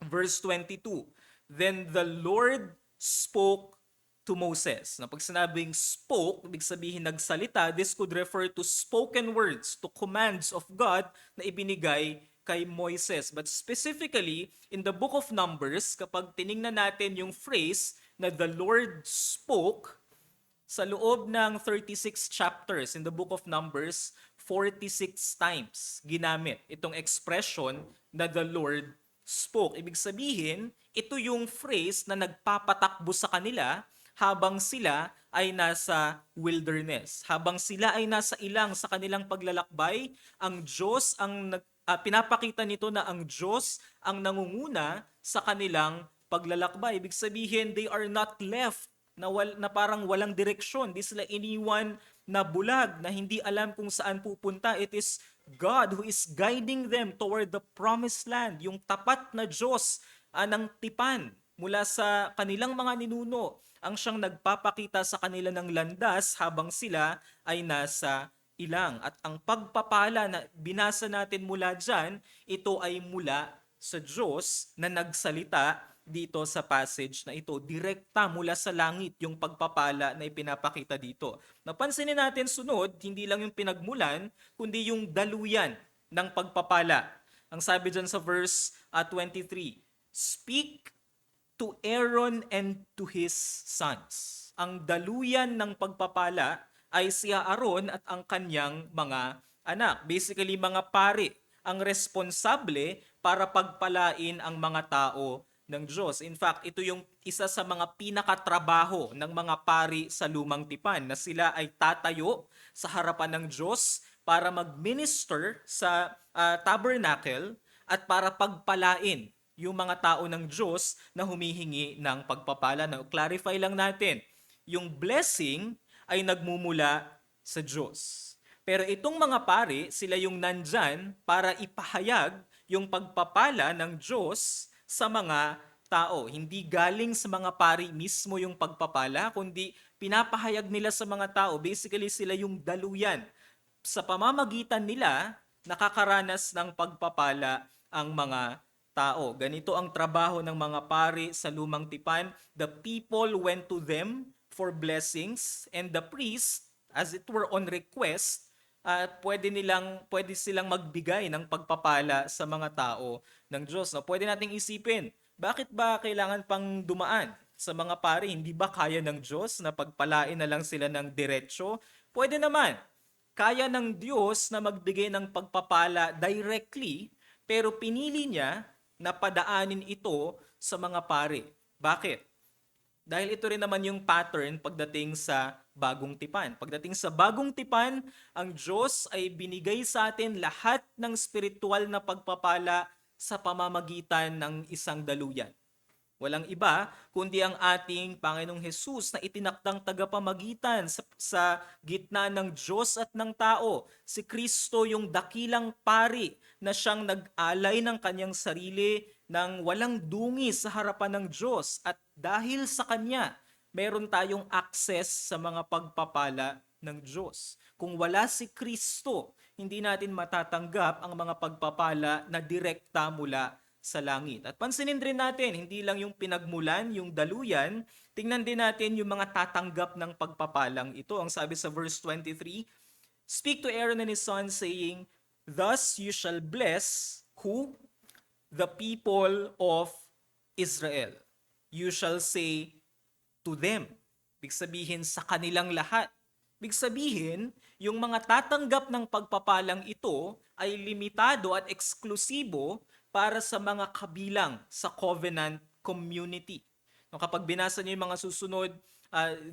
verse 22. Then the Lord spoke to Moses. Na pag sinabing spoke, ibig sabihin nagsalita, this could refer to spoken words, to commands of God na ibinigay kay Moises. But specifically, in the book of Numbers, kapag tiningnan natin yung phrase na the Lord spoke, sa loob ng 36 chapters in the book of Numbers, 46 times ginamit itong expression na the Lord spoke. Ibig sabihin, ito yung phrase na nagpapatakbo sa kanila habang sila ay nasa wilderness. Habang sila ay nasa ilang sa kanilang paglalakbay, ang Diyos ang pinapakita nito na ang Diyos ang nangunguna sa kanilang paglalakbay. Ibig sabihin, they are not left na parang walang direksyon. Di sila iniwan na bulag, na hindi alam kung saan pupunta. It is God who is guiding them toward the promised land. Yung tapat na Diyos ng tipan mula sa kanilang mga ninuno ang siyang nagpapakita sa kanila ng landas habang sila ay nasa ilang. At ang pagpapala na binasa natin mula dyan, ito ay mula sa Diyos na nagsalita dito sa passage na ito. Direkta mula sa langit yung pagpapala na ipinapakita dito. Napansinin natin sunod, hindi lang yung pinagmulan, kundi yung daluyan ng pagpapala. Ang sabi dyan sa verse 23, speak to Aaron and to his sons. Ang daluyan ng pagpapala ay si Aaron at ang kanyang mga anak. Basically, mga pari ang responsable para pagpalain ang mga tao ng Diyos. In fact, ito yung isa sa mga pinakatrabaho ng mga pari sa lumang tipan na sila ay tatayo sa harapan ng Diyos para mag-minister sa tabernacle at para pagpalain yung mga tao ng Diyos na humihingi ng pagpapala. Now, clarify lang natin, yung blessing ay nagmumula sa Diyos. Pero itong mga pari, sila yung nandyan para ipahayag yung pagpapala ng Diyos sa mga tao. Hindi galing sa mga pari mismo yung pagpapala, kundi pinapahayag nila sa mga tao. Basically, sila yung daluyan. Sa pamamagitan nila, nakakaranas ng pagpapala ang mga tao. Ganito ang trabaho ng mga pari sa lumang tipan. The people went to them for blessings, and the priest, as it were on request, pwede silang magbigay ng pagpapala sa mga tao ng Diyos. No, pwede nating isipin, bakit ba kailangan pang dumaan sa mga pari? Hindi ba kaya ng Diyos na pagpalain na lang sila ng diretsyo? Pwede naman. Kaya ng Diyos na magbigay ng pagpapala directly, pero pinili niya na padaanin ito sa mga pari. Bakit? Dahil ito rin naman yung pattern pagdating sa bagong tipan. Pagdating sa bagong tipan, ang Diyos ay binigay sa atin lahat ng spiritual na pagpapala sa pamamagitan ng isang daluyan. Walang iba kundi ang ating Panginoong Hesus na itinakdang tagapamagitan sa gitna ng Diyos at ng tao. Si Kristo yung dakilang pari na siyang nag-alay ng kanyang sarili ng walang dungis sa harapan ng Diyos at dahil sa Kanya, meron tayong access sa mga pagpapala ng Diyos. Kung wala si Kristo, hindi natin matatanggap ang mga pagpapala na direkta mula sa langit. At pansinin rin natin, hindi lang yung pinagmulan, yung daluyan, tingnan din natin yung mga tatanggap ng pagpapalang ito. Ang sabi sa verse 23, "Speak to Aaron and his sons, saying, Thus you shall bless" who? "The people of Israel. You shall say to them." Ibig sabihin sa kanilang lahat. Ibig sabihin, yung mga tatanggap ng pagpapalang ito ay limitado at eksklusibo para sa mga kabilang sa covenant community. No, kapag binasa niyo yung mga susunod,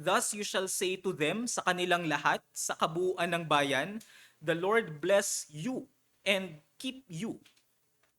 "Thus you shall say to them," sa kanilang lahat, sa kabuuan ng bayan, "The Lord bless you and keep you."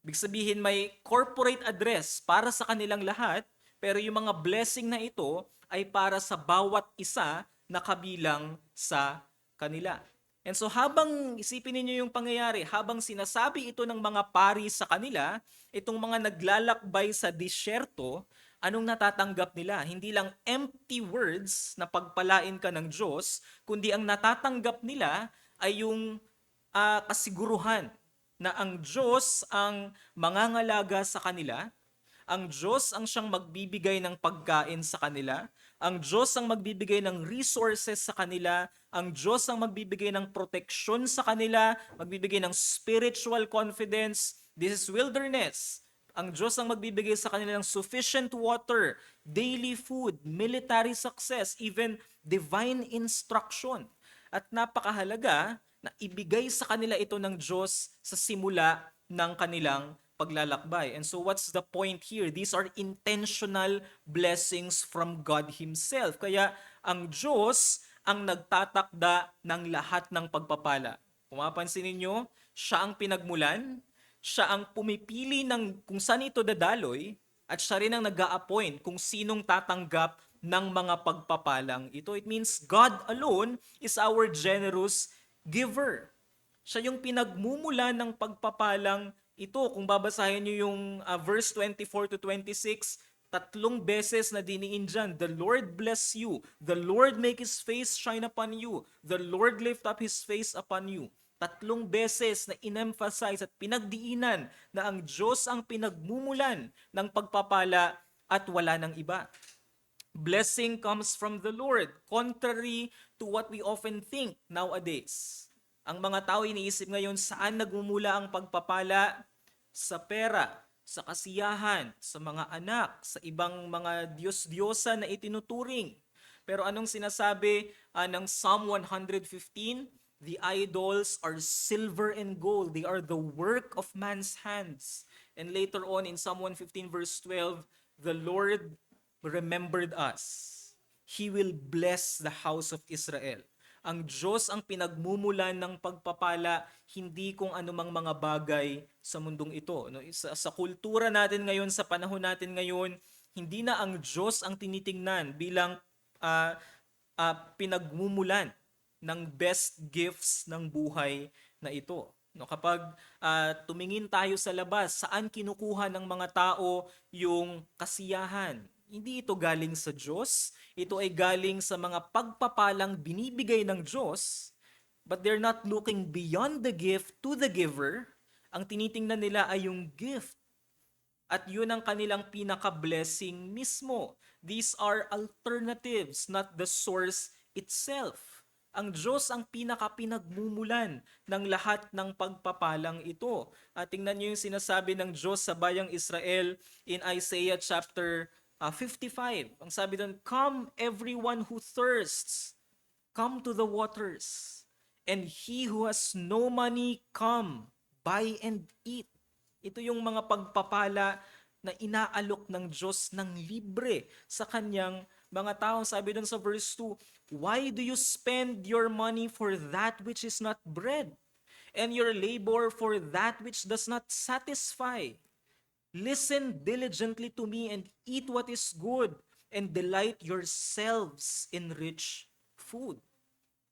Ibig sabihin may corporate address para sa kanilang lahat, pero yung mga blessing na ito ay para sa bawat isa na kabilang sa kanila. And so habang isipin niyo yung pangyayari, habang sinasabi ito ng mga pari sa kanila, itong mga naglalakbay sa disyerto, anong natatanggap nila? Hindi lang empty words na pagpalain ka ng Diyos, kundi ang natatanggap nila ay yung kasiguruhan na ang Diyos ang mangangalaga sa kanila, ang Diyos ang siyang magbibigay ng pagkain sa kanila, ang Diyos ang magbibigay ng resources sa kanila, ang Diyos ang magbibigay ng proteksyon sa kanila, magbibigay ng spiritual confidence. This is wilderness. Ang Diyos ang magbibigay sa kanila ng sufficient water, daily food, military success, even divine instruction. At napakahalaga na ibigay sa kanila ito ng Diyos sa simula ng kanilang paglalakbay. And so what's the point here? These are intentional blessings from God Himself. Kaya ang Diyos ang nagtatakda ng lahat ng pagpapala. Kung mapansin ninyo, siya ang pinagmulan, siya ang pumipili ng kung saan ito dadaloy, at siya rin ang nag-a-appoint kung sinong tatanggap ng mga pagpapalang ito. It means God alone is our generous giver. Siya yung pinagmumula ng pagpapalang ito. Kung babasahin niyo yung verse 24 to 26, 3 beses na diniin dyan, "The Lord bless you. The Lord make His face shine upon you. The Lord lift up His face upon you." 3 beses na in-emphasize at pinagdiinan na ang Diyos ang pinagmumulan ng pagpapala at wala ng iba. Blessing comes from the Lord, contrary to what we often think nowadays. Ang mga tao iniisip ngayon saan nagmumula ang pagpapala? Sa pera, sa kasiyahan, sa mga anak, sa ibang mga Diyos-Diyosa na itinuturing. Pero anong sinasabi ng Psalm 115? "The idols are silver and gold. They are the work of man's hands." And later on in Psalm 115 verse 12, "The Lord remembered us. He will bless the house of Israel." Ang Diyos ang pinagmumulan ng pagpapala, hindi kung anumang mga bagay sa mundong ito. No? Sa kultura natin ngayon, sa panahon natin ngayon, hindi na ang Diyos ang tinitingnan bilang pinagmumulan ng best gifts ng buhay na ito. No, kapag tumingin tayo sa labas, saan kinukuha ng mga tao yung kasiyahan? Hindi ito galing sa Diyos. Ito ay galing sa mga pagpapalang binibigay ng Diyos, but they're not looking beyond the gift to the giver. Ang tinitingnan nila ay yung gift. At yun ang kanilang pinaka-blessing mismo. These are alternatives, not the source itself. Ang Diyos ang pinaka-pinagmumulan ng lahat ng pagpapalang ito. At tingnan niyo yung sinasabi ng Diyos sa bayang Israel in Isaiah chapter 55. Ang sabi doon, "Come everyone who thirsts, come to the waters. And he who has no money, come, buy and eat." Ito yung mga pagpapala na inaalok ng Diyos ng libre sa kanyang mga tao. Sabi doon sa verse 2, "Why do you spend your money for that which is not bread, and your labor for that which does not satisfy? Listen diligently to me and eat what is good, and delight yourselves in rich food."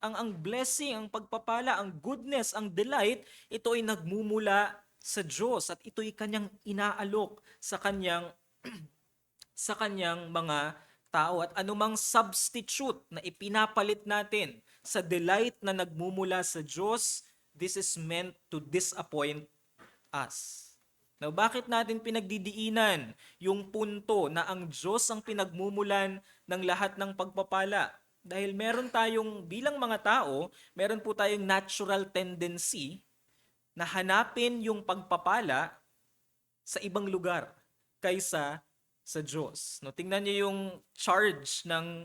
Ang blessing, ang pagpapala, ang goodness, ang delight, ito ay nagmumula sa Diyos at ito'y kanyang inaalok sa kanyang sa kanyang mga tao at anumang substitute na ipinapalit natin sa delight na nagmumula sa Diyos, this is meant to disappoint us. Now, bakit natin pinagdidiinan yung punto na ang Diyos ang pinagmumulan ng lahat ng pagpapala? Dahil meron tayong, bilang mga tao, meron po tayong natural tendency na hanapin yung pagpapala sa ibang lugar kaysa sa Diyos. No, tingnan niyo yung charge ng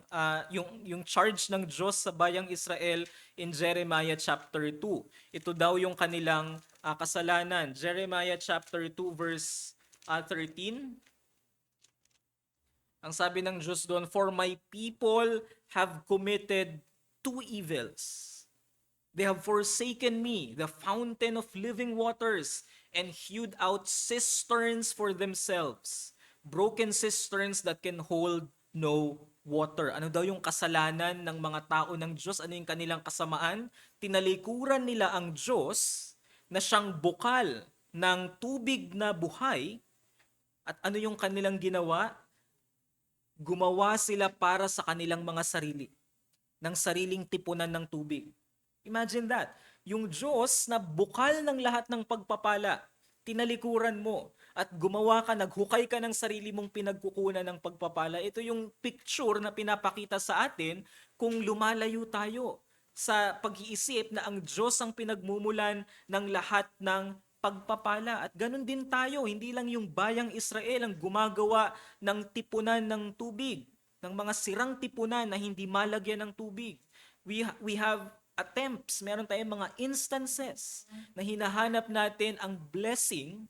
yung charge ng Diyos sa bayang Israel in Jeremiah chapter 2. Ito daw yung kanilang kasalanan. Jeremiah chapter 2 verse 13. Ang sabi ng Diyos doon, "For my people have committed two evils. They have forsaken me, the fountain of living waters, and hewed out cisterns for themselves, broken cisterns that can hold no water." Ano daw yung kasalanan ng mga tao ng Diyos? Ano yung kanilang kasamaan? Tinalikuran nila ang Diyos na siyang bukal ng tubig na buhay. At ano yung kanilang ginawa? Gumawa sila para sa kanilang mga sarili, ng sariling tipunan ng tubig. Imagine that. Yung Diyos na bukal ng lahat ng pagpapala, tinalikuran mo at gumawa ka, naghukay ka ng sarili mong pinagkukunan ng pagpapala. Ito yung picture na pinapakita sa atin kung lumalayo tayo sa pag-iisip na ang Diyos ang pinagmumulan ng lahat ng pagpapala. At ganun din tayo, hindi lang yung bayang Israel ang gumagawa ng tipunan ng tubig, ng mga sirang tipunan na hindi malagyan ng tubig. We have attempts, meron tayong mga instances na hinahanap natin ang blessing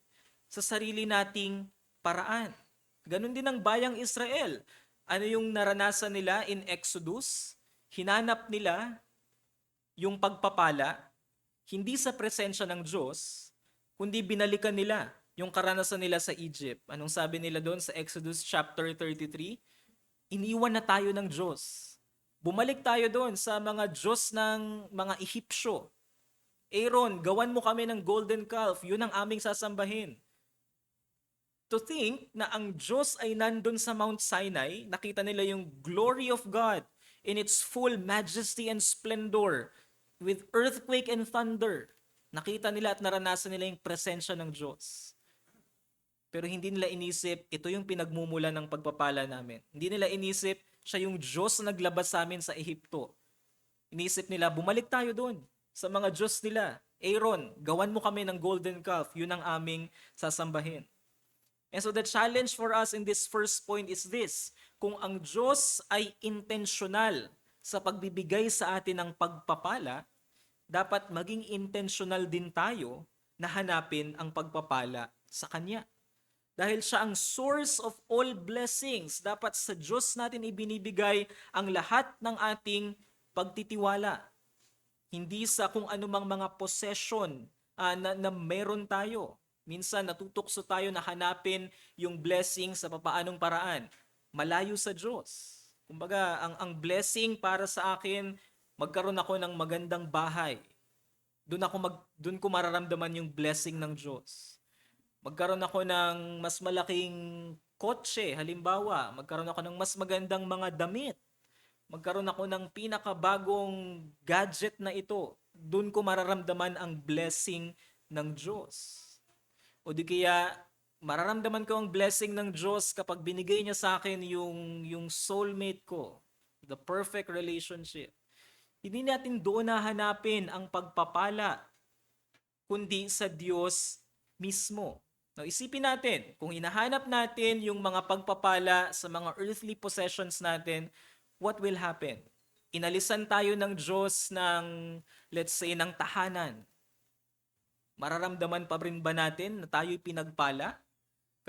sa sarili nating paraan. Ganun din ang bayang Israel. Ano yung naranasan nila in Exodus? Hinanap nila yung pagpapala, hindi sa presensya ng Diyos, kundi binalikan nila yung karanasan nila sa Egypt. Anong sabi nila doon sa Exodus chapter 33? Iniwan na tayo ng Diyos. Bumalik tayo doon sa mga Diyos ng mga Ehipsyo. Aaron, gawan mo kami ng golden calf, yun ang aming sasambahin. To think na ang Diyos ay nandun sa Mount Sinai, nakita nila yung glory of God in its full majesty and splendor, with earthquake and thunder. Nakita nila at naranasan nila yung presensya ng Diyos. Pero hindi nila inisip, ito yung pinagmumula ng pagpapala namin. Hindi nila inisip, siya yung Diyos na naglabas sa amin sa Ehipto. Inisip nila, bumalik tayo doon sa mga Diyos nila. Aaron, gawan mo kami ng golden calf, yun ang aming sasambahin. And so the challenge for us in this first point is this: kung ang Diyos ay intentional sa pagbibigay sa atin ng pagpapala, dapat maging intentional din tayo na hanapin ang pagpapala sa Kanya. Dahil siya ang source of all blessings, dapat sa Diyos natin ibinibigay ang lahat ng ating pagtitiwala. Hindi sa kung anumang mga possession na meron tayo. Minsan natutukso tayo na hanapin yung blessing sa papaanong paraan. Malayo sa Diyos. Kumbaga, ang blessing para sa akin, magkaroon ako ng magandang bahay. Doon ko mararamdaman yung blessing ng Diyos. Magkaroon ako ng mas malaking kotse, halimbawa. Magkaroon ako ng mas magandang mga damit. Magkaroon ako ng pinakabagong gadget na ito. Doon ko mararamdaman ang blessing ng Diyos. O di kaya, mararamdaman ko ang blessing ng Diyos kapag binigay niya sa akin yung soulmate ko. The perfect relationship. Hindi natin doon nahanapin ang pagpapala, kundi sa Diyos mismo. Now, isipin natin, kung hinahanap natin yung mga pagpapala sa mga earthly possessions natin, what will happen? Inalisan tayo ng Diyos ng, let's say, ng tahanan. Mararamdaman pa rin ba natin na tayo'y pinagpala?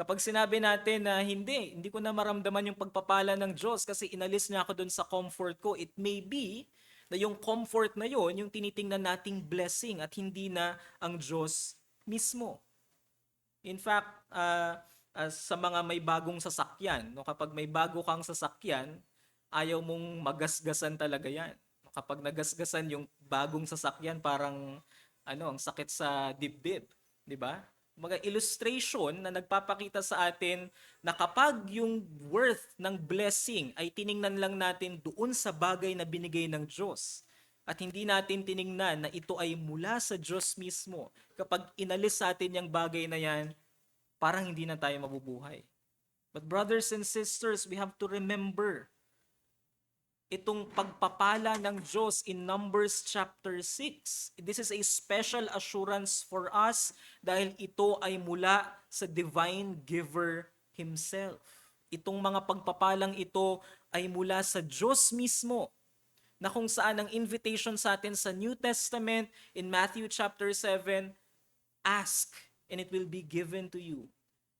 Kapag sinabi natin na hindi ko na maramdaman yung pagpapala ng Diyos kasi inalis niya ako doon sa comfort ko, it may be na yung comfort na yon yung tinitingnan nating blessing at hindi na ang Diyos mismo. In fact, sa mga may bagong sasakyan, no, kapag may bago kang sasakyan, ayaw mong magasgasan talaga yan. Kapag nagasgasan yung bagong sasakyan, parang ang sakit sa dibdib, di ba? mga illustration na nagpapakita sa atin na kapag yung worth ng blessing ay tiningnan lang natin doon sa bagay na binigay ng Diyos at hindi natin tiningnan na ito ay mula sa Diyos mismo, kapag inalis sa atin yung bagay na yan, parang hindi na tayo mabubuhay. But brothers and sisters, we have to remember itong pagpapala ng Diyos in Numbers chapter 6. This is a special assurance for us dahil ito ay mula sa divine giver himself. Itong mga pagpapalang ito ay mula sa Diyos mismo, na kung saan ang invitation sa atin sa New Testament in Matthew chapter 7, ask and it will be given to you.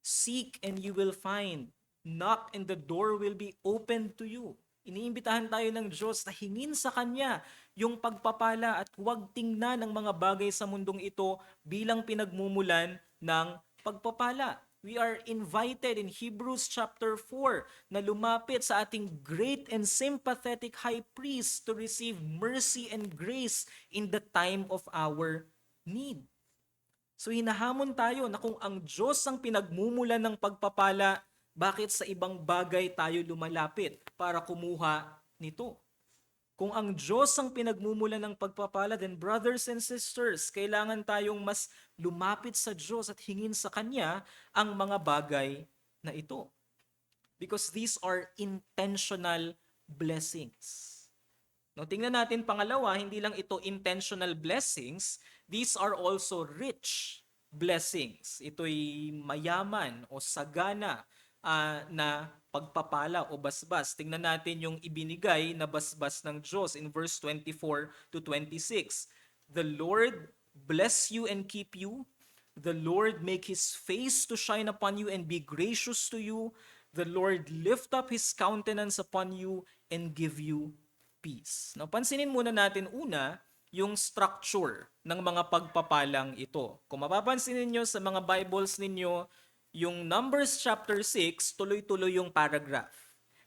Seek and you will find. Knock and the door will be opened to you. Iniimbitahan tayo ng Diyos na hingin sa Kanya yung pagpapala at huwag tingnan ng mga bagay sa mundong ito bilang pinagmumulan ng pagpapala. We are invited in Hebrews chapter 4 na lumapit sa ating great and sympathetic high priest to receive mercy and grace in the time of our need. So hinahamon tayo na kung ang Diyos ang pinagmumulan ng pagpapala, bakit sa ibang bagay tayo lumalapit para kumuha nito? Kung ang Diyos ang pinagmumulan ng pagpapala, then brothers and sisters, kailangan tayong mas lumapit sa Diyos at hingin sa Kanya ang mga bagay na ito. Because these are intentional blessings. No, tingnan natin pangalawa, hindi lang ito intentional blessings, these are also rich blessings. Ito'y mayaman o sagana na pagpapala o basbas. Tingnan natin yung ibinigay na basbas ng Diyos in verse 24 to 26. The Lord bless you and keep you. The Lord make His face to shine upon you and be gracious to you. The Lord lift up His countenance upon you and give you peace. Now, pansinin muna natin una yung structure ng mga pagpapalang ito. Kung mapapansin ninyo sa mga Bibles ninyo, yung Numbers chapter 6, tuloy-tuloy yung paragraph.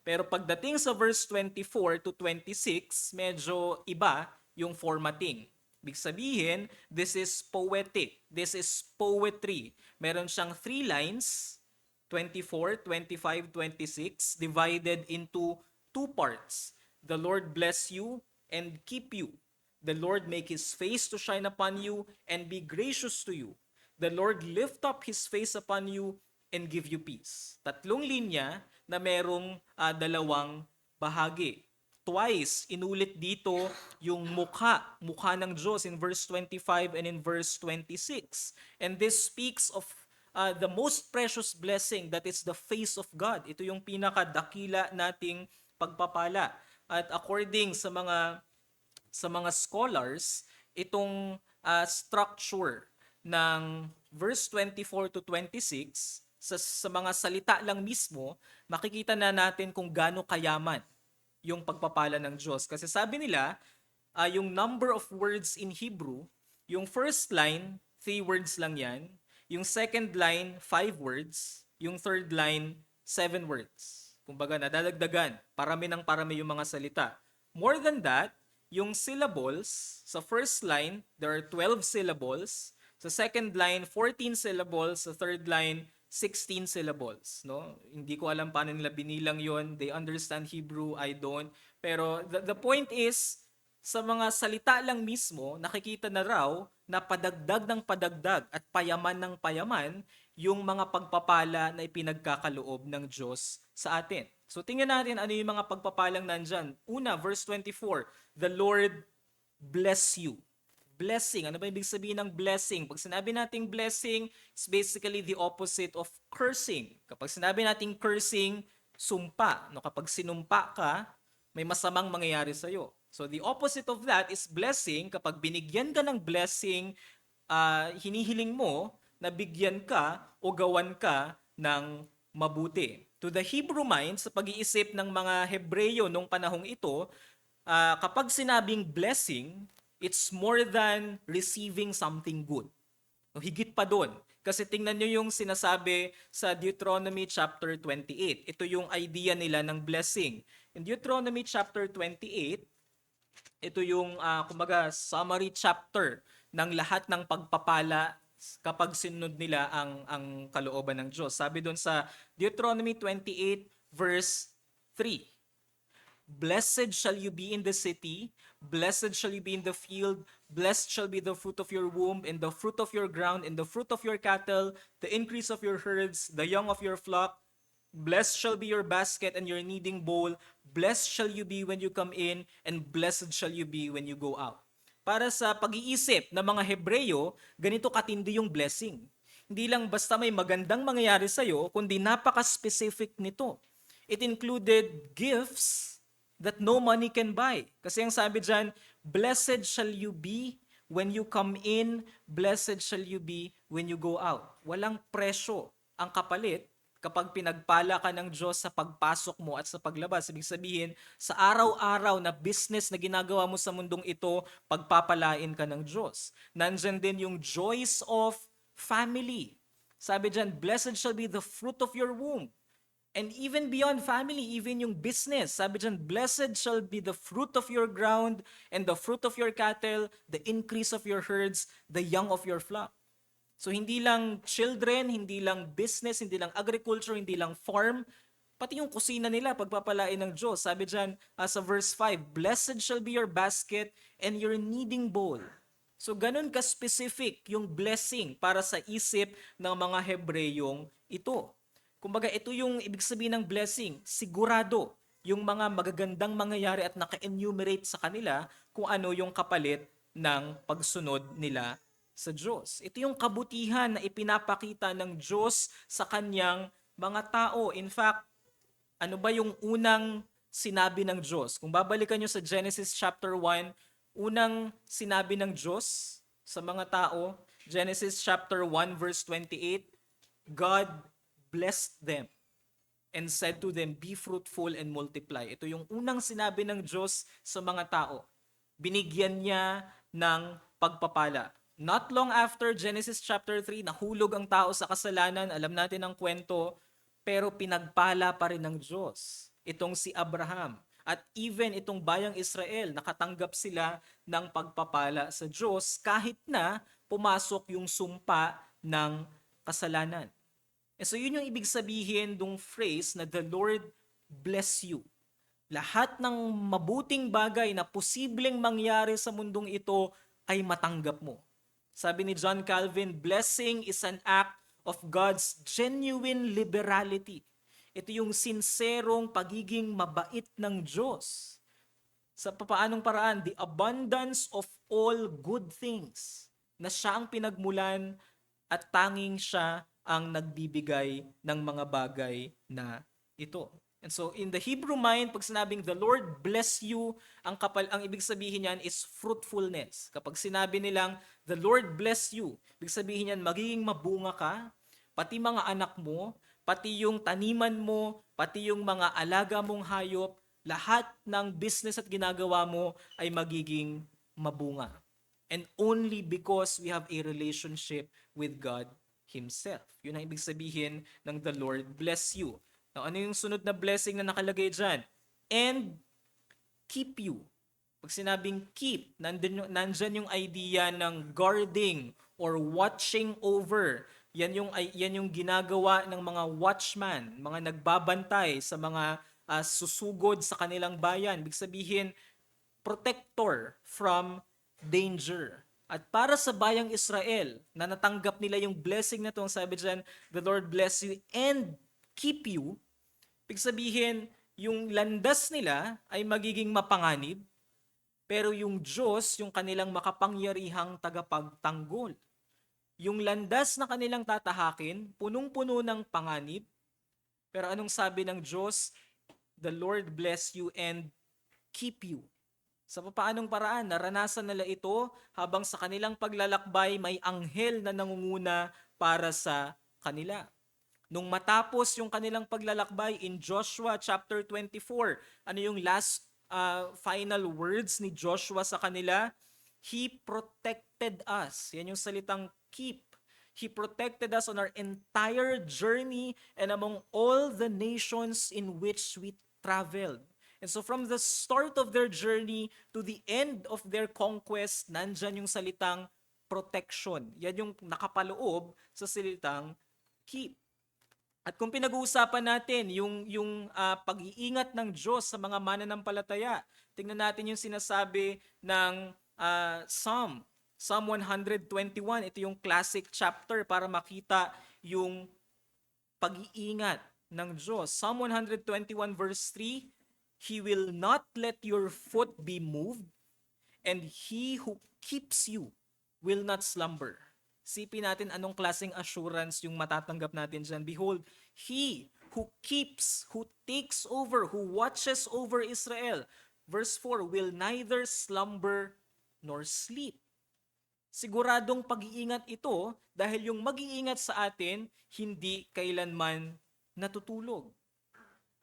Pero pagdating sa verse 24 to 26, medyo iba yung formatting. Ibig sabihin, this is poetic. This is poetry. Meron siyang 3 lines, 24, 25, 26, divided into 2 parts. The Lord bless you and keep you. The Lord make His face to shine upon you and be gracious to you. The Lord lift up His face upon you and give you peace. Tatlong linya na merong dalawang bahagi. Twice, inulit dito yung mukha ng Diyos in verse 25 and in verse 26. And this speaks of the most precious blessing, that is the face of God. Ito yung pinakadakila nating pagpapala. At according sa mga scholars, itong structure ng verse 24 to 26, sa mga salita lang mismo, makikita na natin kung gaano kayaman yung pagpapala ng Diyos. Kasi sabi nila, yung number of words in Hebrew, yung first line, 3 words lang yan. Yung second line, 5 words. Yung third line, 7 words. Kumbaga, nadadagdagan. Parami ng parami yung mga salita. More than that, yung syllables, sa first line, there are 12 syllables. Sa second line, 14 syllables. Sa third line, 16 syllables. No? Hindi ko alam paano nila binilang yon. They understand Hebrew, I don't. Pero the point is, sa mga salita lang mismo, nakikita na raw na padagdag ng padagdag at payaman ng payaman yung mga pagpapala na ipinagkakaloob ng Diyos sa atin. So tingnan natin ano yung mga pagpapalang nandyan. Una, verse 24, the Lord bless you. Blessing. Ano ba ibig sabihin ng blessing? Pag sinabi nating blessing, it's basically the opposite of cursing. Kapag sinabi nating cursing, sumpa. No, kapag sinumpa ka, may masamang mangyayari sa'yo. So the opposite of that is blessing. Kapag binigyan ka ng blessing, hinihiling mo na bigyan ka o gawan ka ng mabuti. To the Hebrew mind, sa pag-iisip ng mga Hebreyo nung panahong ito, kapag sinabing blessing, it's more than receiving something good. No, higit pa doon. Kasi tingnan nyo yung sinasabi sa Deuteronomy chapter 28. Ito yung idea nila ng blessing. In Deuteronomy chapter 28, ito yung kumbaga summary chapter ng lahat ng pagpapala kapag sinunod nila ang kalooban ng Diyos. Sabi doon sa Deuteronomy 28 verse 3. Blessed shall you be in the city, blessed shall you be in the field, blessed shall be the fruit of your womb, and the fruit of your ground, and the fruit of your cattle, the increase of your herds, the young of your flock. Blessed shall be your basket and your kneading bowl. Blessed shall you be when you come in, and blessed shall you be when you go out. Para sa pag-iisip ng mga Hebreyo, ganito katindi yung blessing. Hindi lang basta may magandang mangyayari sa'yo, kundi napaka-specific nito. It included gifts that no money can buy. Kasi ang sabi dyan, blessed shall you be when you come in, blessed shall you be when you go out. Walang presyo ang kapalit kapag pinagpala ka ng Diyos sa pagpasok mo at sa paglabas. Ibig sabihin, sa araw-araw na business na ginagawa mo sa mundong ito, pagpapalain ka ng Diyos. Nandyan din yung joys of family. Sabi dyan, blessed shall be the fruit of your womb. And even beyond family, even yung business, sabi dyan, blessed shall be the fruit of your ground and the fruit of your cattle, the increase of your herds, the young of your flock. So hindi lang children, hindi lang business, hindi lang agriculture, hindi lang farm, pati yung kusina nila, pagpapalain ng Diyos. Sabi dyan sa verse 5, blessed shall be your basket and your kneading bowl. So ganun ka-specific yung blessing para sa isip ng mga Hebreyong ito. Kumbaga, ito yung ibig sabihin ng blessing. Sigurado yung mga magagandang mangyayari at naka-enumerate sa kanila kung ano yung kapalit ng pagsunod nila sa Diyos. Ito yung kabutihan na ipinapakita ng Diyos sa kanyang mga tao. In fact, ano ba yung unang sinabi ng Diyos? Kung babalikan nyo sa Genesis chapter 1, unang sinabi ng Diyos sa mga tao, Genesis chapter 1 verse 28, God blessed them and said to them, be fruitful and multiply. Ito yung unang sinabi ng Diyos sa mga tao. Binigyan niya ng pagpapala. Not long after Genesis chapter 3, nahulog ang tao sa kasalanan, alam natin ang kwento, pero pinagpala pa rin ng Diyos itong si Abraham. At even itong bayang Israel, nakatanggap sila ng pagpapala sa Diyos kahit na pumasok yung sumpa ng kasalanan. So yun yung ibig sabihin ng phrase na the Lord bless you. Lahat ng mabuting bagay na posibleng mangyari sa mundong ito ay matanggap mo. Sabi ni John Calvin, blessing is an act of God's genuine liberality. Ito yung sinserong pagiging mabait ng Diyos. Sa papaanong paraan, the abundance of all good things, na siya ang pinagmulan at tanging siya ang nagbibigay ng mga bagay na ito. And so in the Hebrew mind, pag sinabing the Lord bless you, ang ibig sabihin niyan is fruitfulness. Kapag sinabi nilang the Lord bless you, ibig sabihin niyan magiging mabunga ka, pati mga anak mo, pati yung taniman mo, pati yung mga alaga mong hayop, lahat ng business at ginagawa mo ay magiging mabunga. And only because we have a relationship with God Himself. Yun ang ibig sabihin ng the Lord bless you. Now, ano yung sunod na blessing na nakalagay dyan? And keep you. Pag sinabing keep, nandyan yung idea ng guarding or watching over. Yan yung ginagawa ng mga watchman, mga nagbabantay sa mga susugod sa kanilang bayan. Ibig sabihin, protector from danger. At para sa bayang Israel, na natanggap nila yung blessing na ito, sabi dyan, the Lord bless you and keep you. Ibig sabihin, yung landas nila ay magiging mapanganib, pero yung Diyos, yung kanilang makapangyarihang tagapagtanggol. Yung landas na kanilang tatahakin, punong-puno ng panganib, pero anong sabi ng Diyos? The Lord bless you and keep you. Sa paanong paraan, naranasan nila ito habang sa kanilang paglalakbay may anghel na nangunguna para sa kanila. Nung matapos yung kanilang paglalakbay in Joshua chapter 24, ano yung last final words ni Joshua sa kanila? He protected us. Yan yung salitang keep. He protected us on our entire journey and among all the nations in which we traveled. And so from the start of their journey to the end of their conquest, nandyan yung salitang protection. Yan yung nakapaloob sa salitang keep. At kung pinag-uusapan natin yung pag-iingat ng Diyos sa mga mananampalataya, tingnan natin yung sinasabi ng Psalm 121. Ito yung classic chapter para makita yung pag-iingat ng Diyos. Psalm 121 verse 3, He will not let your foot be moved, and He who keeps you will not slumber. Sipin natin anong klaseng assurance yung matatanggap natin dyan. Behold, He who keeps, who takes over, who watches over Israel. Verse 4, will neither slumber nor sleep. Siguradong pag-iingat ito dahil yung mag-iingat sa atin, hindi kailanman natutulog.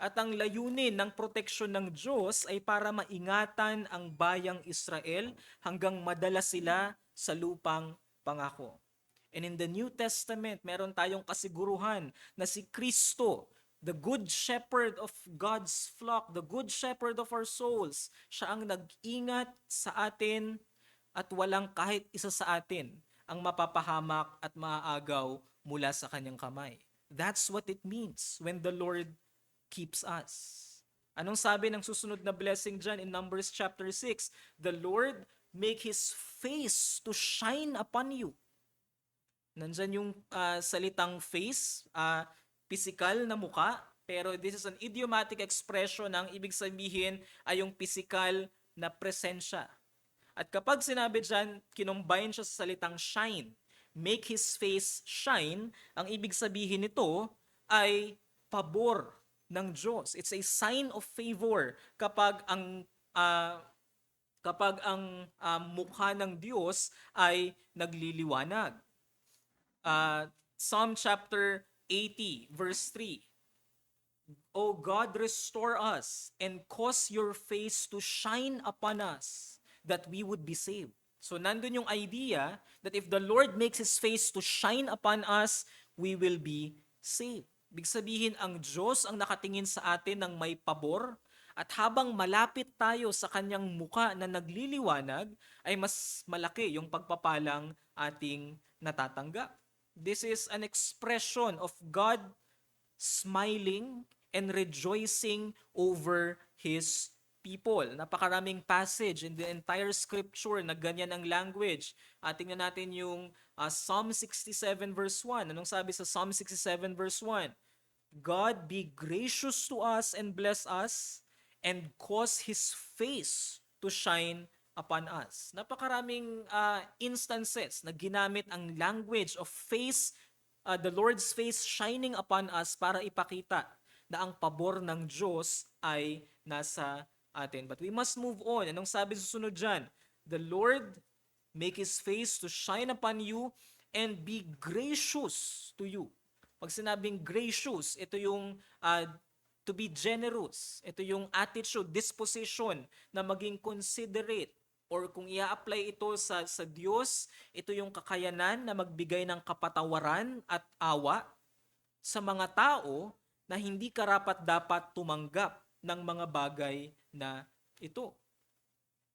At ang layunin ng proteksyon ng Diyos ay para maingatan ang bayang Israel hanggang madala sila sa lupang pangako. And in the New Testament, meron tayong kasiguruhan na si Kristo, the good shepherd of God's flock, the good shepherd of our souls, siya ang nag-ingat sa atin at walang kahit isa sa atin ang mapapahamak at maaagaw mula sa kanyang kamay. That's what it means when the Lord keeps us. Anong sabi ng susunod na blessing dyan in Numbers chapter 6? The Lord make His face to shine upon you. Nandyan yung salitang face, physical na muka, pero this is an idiomatic expression ng ibig sabihin ay yung physical na presensya. At kapag sinabi dyan, kinombine siya sa salitang shine, make His face shine, ang ibig sabihin nito ay pabor ng Diyos. It's a sign of favor kapag ang mukha ng Diyos ay nagliliwanag. Psalm chapter 80 verse 3. O God, restore us and cause your face to shine upon us that we would be saved. So nandun yung idea that if the Lord makes His face to shine upon us, we will be saved. Ibig sabihin, ang Diyos ang nakatingin sa atin ng may pabor, at habang malapit tayo sa kanyang muka na nagliliwanag, ay mas malaki yung pagpapalang ating natatanggap. This is an expression of God smiling and rejoicing over His people. Napakaraming passage in the entire scripture na ganyan ang language. Tingnan natin yung Psalm 67 verse 1. Anong sabi sa Psalm 67 verse 1? God be gracious to us and bless us and cause His face to shine upon us. Napakaraming instances na ginamit ang language of face, the Lord's face shining upon us para ipakita na ang pabor ng Diyos ay nasa atin. But we must move on. Anong sabi susunod dyan? The Lord make His face to shine upon you and be gracious to you. Pag sinabing gracious, ito yung to be generous. Ito yung attitude, disposition na maging considerate. Or kung i-apply ito sa Diyos, ito yung kakayanan na magbigay ng kapatawaran at awa sa mga tao na hindi karapat-dapat tumanggap ng mga bagay na ito.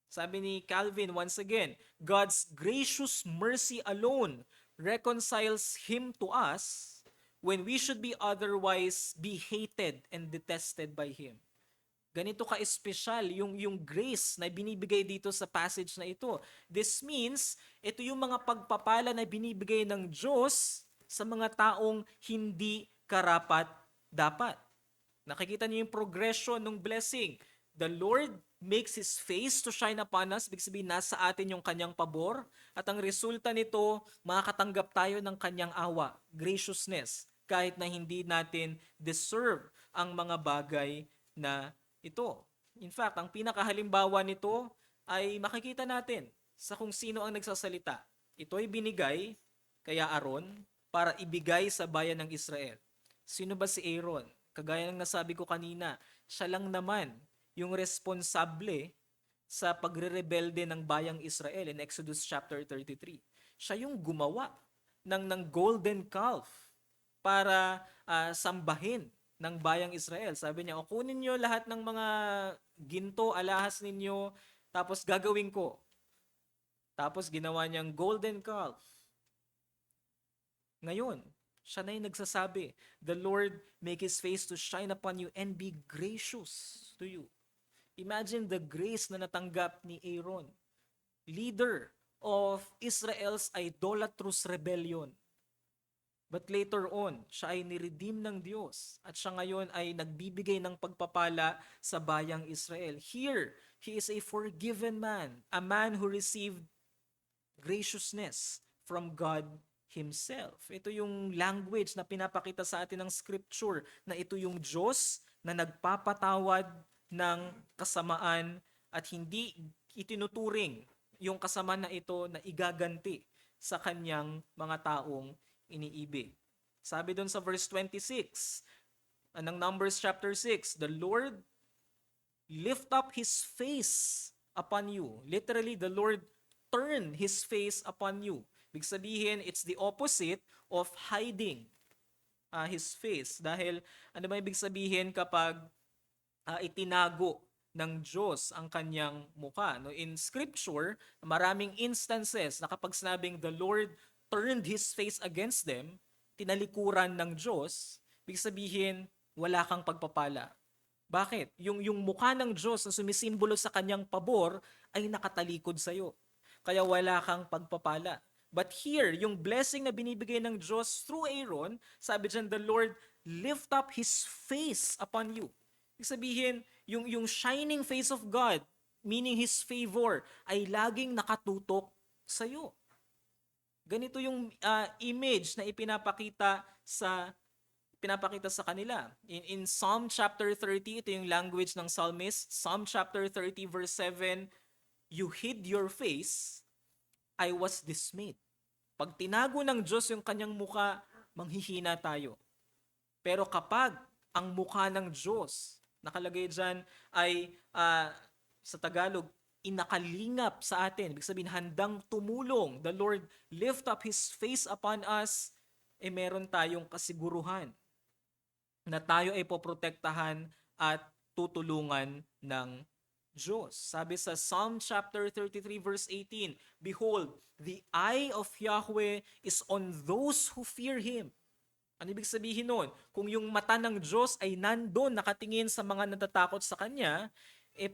Sabi ni Calvin once again, God's gracious mercy alone reconciles Him to us when we should be otherwise be hated and detested by Him. Ganito ka-espesyal yung grace na binibigay dito sa passage na ito. This means, ito yung mga pagpapala na binibigay ng Diyos sa mga taong hindi karapat-dapat. Nakikita niyo yung progression ng blessing. The Lord makes His face to shine upon us. Ibig sabihin, nasa atin yung kanyang pabor. At ang resulta nito, makakatanggap tayo ng kanyang awa, graciousness, kahit na hindi natin deserve ang mga bagay na ito. In fact, ang pinakahalimbawa nito ay makikita natin sa kung sino ang nagsasalita. Ito ay binigay kay Aaron para ibigay sa bayan ng Israel. Sino ba si Aaron? Kagaya ng nasabi ko kanina, siya lang naman yung responsable sa pagre-rebelde ng bayang Israel in Exodus chapter 33. Siya yung gumawa ng golden calf para sambahin ng bayang Israel. Sabi niya, kunin niyo lahat ng mga ginto, alahas ninyo, tapos gagawin ko. Tapos ginawa niyang golden calf. Ngayon, siya na yung nagsasabi, "The Lord make His face to shine upon you and be gracious to you." Imagine the grace na natanggap ni Aaron, leader of Israel's idolatrous rebellion. But later on, siya ay niredeem ng Diyos at siya ngayon ay nagbibigay ng pagpapala sa bayang Israel. Here, he is a forgiven man, a man who received graciousness from God Himself. Ito yung language na pinapakita sa atin ng Scripture na ito yung Diyos na nagpapatawad ng kasamaan at hindi itinuturing yung kasamaan na ito na igaganti sa kanyang mga taong iniibig. Sabi doon sa verse 26 ng Numbers chapter 6, "The Lord lift up His face upon you." Literally, the Lord turn His face upon you. Ibig sabihin, it's the opposite of hiding His face. Dahil ano ba ibig sabihin kapag itinago ng Diyos ang kanyang mukha? No? In Scripture, maraming instances na kapag sinabing the Lord turned His face against them, tinalikuran ng Diyos, ibig sabihin, wala kang pagpapala. Bakit? Yung mukha ng Diyos na sumisimbolo sa kanyang pabor ay nakatalikod sa'yo. Kaya wala kang pagpapala. But here, yung blessing na binibigay ng Diyos through Aaron, sabi dyan, "The Lord lift up His face upon you." Ibig sabihin, yung shining face of God, meaning His favor, ay laging nakatutok sa'yo. Ganito yung image na ipinapakita sa kanila. In Psalm chapter 30, ito yung language ng psalmist. Psalm chapter 30 verse 7, "You hid your face, I was dismayed." Pag tinago ng Diyos yung kanyang muka, manghihina tayo. Pero kapag ang mukha ng Diyos, nakalagay dyan ay sa Tagalog, inakalingap sa atin. Ibig sabihin, handang tumulong. The Lord lift up His face upon us, meron tayong kasiguruhan na tayo ay poprotektahan at tutulungan ng Diyos. Sabi sa Psalm chapter 33 verse 18, "Behold, the eye of Yahweh is on those who fear Him." Ano ibig sabihin nun? Kung yung mata ng Diyos ay nandun, nakatingin sa mga natatakot sa Kanya,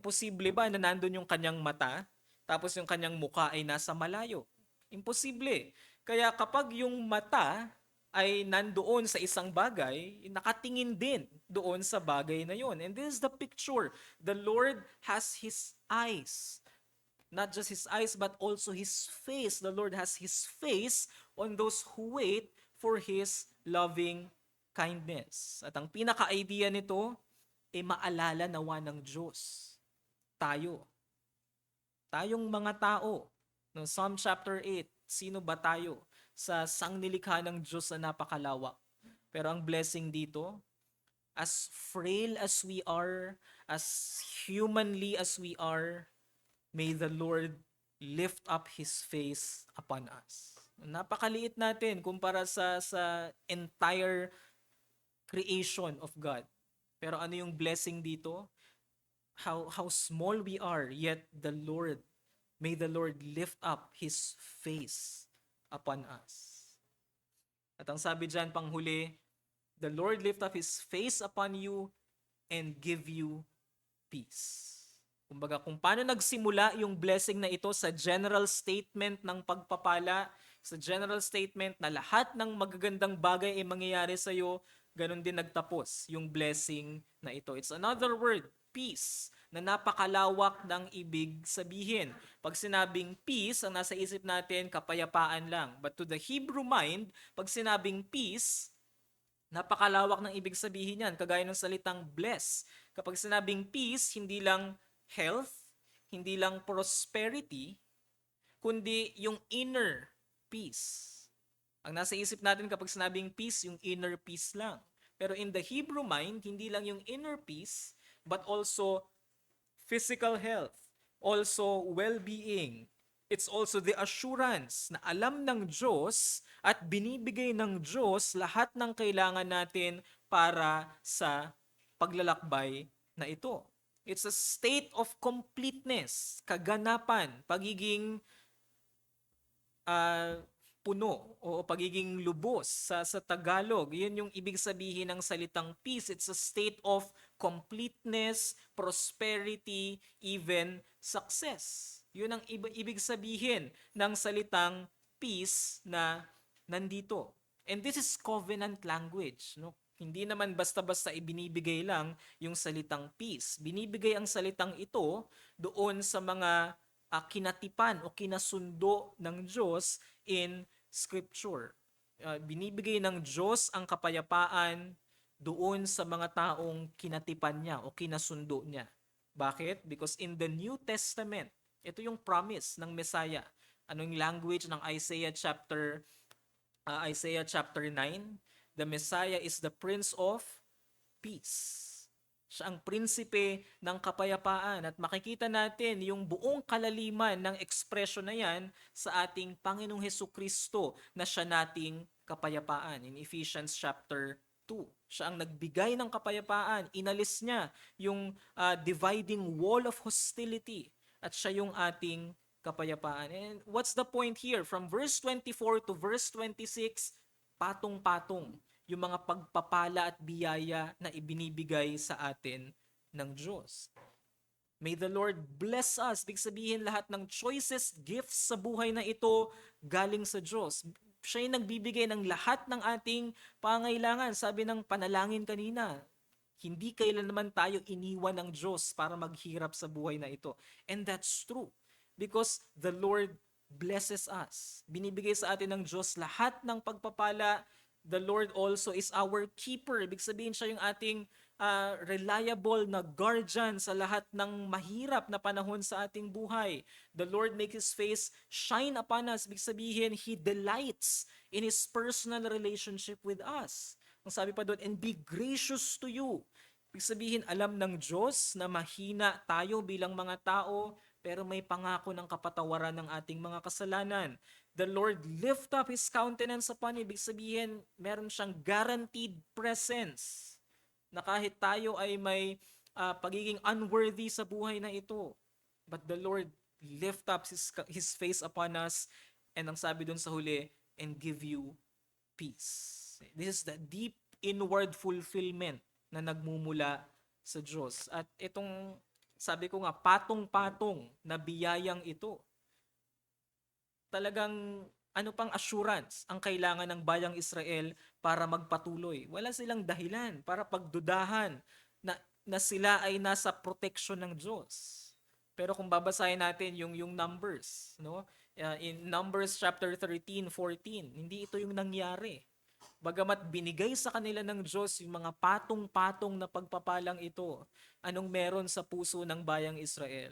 posible ba na nandun yung kanyang mata, tapos yung kanyang muka ay nasa malayo? Imposible. Kaya kapag yung mata ay nandoon sa isang bagay, nakatingin din doon sa bagay na yon. And this is the picture. The Lord has His eyes. Not just His eyes, but also His face. The Lord has His face on those who wait for His loving kindness. At ang pinaka-idea nito, maalala nawa ng Diyos. Tayong mga tao. No, Psalm chapter 8, sino ba tayo sa sangnilikha ng Diyos na napakalawak? Pero ang blessing dito, as frail as we are, as humanly as we are, may the Lord lift up His face upon us. Napakaliit natin kumpara sa entire creation of God. Pero ano yung blessing dito? How small we are, yet may the Lord lift up His face upon us. At ang sabi dyan, panghuli, "The Lord lift up His face upon you and give you peace." Kumbaga, kung paano nagsimula yung blessing na ito sa general statement ng pagpapala, sa general statement na lahat ng magagandang bagay ay mangyayari sa iyo, ganun din nagtapos yung blessing na ito. It's another word, peace, na napakalawak ng ibig sabihin. Pag sinabing peace, ang nasa isip natin, kapayapaan lang. But to the Hebrew mind, pag sinabing peace, napakalawak ng ibig sabihin yan, kagaya ng salitang bless. Kapag sinabing peace, hindi lang health, hindi lang prosperity, kundi yung inner peace. Ang nasa isip natin kapag sinabing peace, yung inner peace lang. Pero in the Hebrew mind, hindi lang yung inner peace, but also physical health, also well-being. It's also the assurance na alam ng Diyos at binibigay ng Diyos lahat ng kailangan natin para sa paglalakbay na ito. It's a state of completeness, kaganapan, pagiging ah, puno o pagiging lubos sa Tagalog. Yun yung ibig sabihin ng salitang peace. It's a state of completeness, prosperity, even success. Yun ang ibig sabihin ng salitang peace na nandito. And this is covenant language, no? Hindi naman basta-basta ibinibigay lang yung salitang peace. Binibigay ang salitang ito doon sa mga kinatipan o kinasundo ng Diyos in Scripture. Binibigay ng Diyos ang kapayapaan doon sa mga taong kinatipan niya o kinasundo niya. Bakit? Because in the New Testament, ito yung promise ng Messiah. Anong language ng Isaiah chapter 9? The Messiah is the Prince of Peace. Siya ang prinsipe ng kapayapaan at makikita natin yung buong kalaliman ng ekspresyon na yan sa ating Panginoong Hesukristo na siya nating kapayapaan. In Ephesians chapter 2, siya ang nagbigay ng kapayapaan. Inalis niya yung dividing wall of hostility at siya yung ating kapayapaan. And what's the point here? From verse 24 to verse 26, patong-patong yung mga pagpapala at biyaya na ibinibigay sa atin ng Diyos. May the Lord bless us. Ibig sabihin lahat ng choicest gifts sa buhay na ito galing sa Diyos. Siya yung nagbibigay ng lahat ng ating pangailangan. Sabi ng panalangin kanina, hindi kailanman tayo iniwan ng Diyos para maghirap sa buhay na ito. And that's true. Because the Lord blesses us. Binibigay sa atin ng Diyos lahat ng pagpapala. The Lord also is our keeper. Ibig sabihin siya yung ating reliable na guardian sa lahat ng mahirap na panahon sa ating buhay. The Lord makes His face shine upon us. Ibig sabihin, He delights in His personal relationship with us. Ang sabi pa doon, and be gracious to you. Ibig sabihin, alam ng Diyos na mahina tayo bilang mga tao, pero may pangako ng kapatawaran ng ating mga kasalanan. The Lord lift up His countenance upon you. Ibig sabihin, meron siyang guaranteed presence na kahit tayo ay may pagiging unworthy sa buhay na ito. But the Lord lift up His face upon us and ang sabi dun sa huli, and give you peace. This is the deep inward fulfillment na nagmumula sa Diyos. At itong sabi ko nga, patong-patong na biyayang ito. Talagang ano pang assurance ang kailangan ng bayang Israel para magpatuloy. Wala silang dahilan para pagdudahan na sila ay nasa protection ng Diyos. Pero kung babasahin natin yung numbers, no? In Numbers chapter 13, 14, hindi ito yung nangyari. Bagamat binigay sa kanila ng Diyos yung mga patong-patong na pagpapalang ito, anong meron sa puso ng bayang Israel?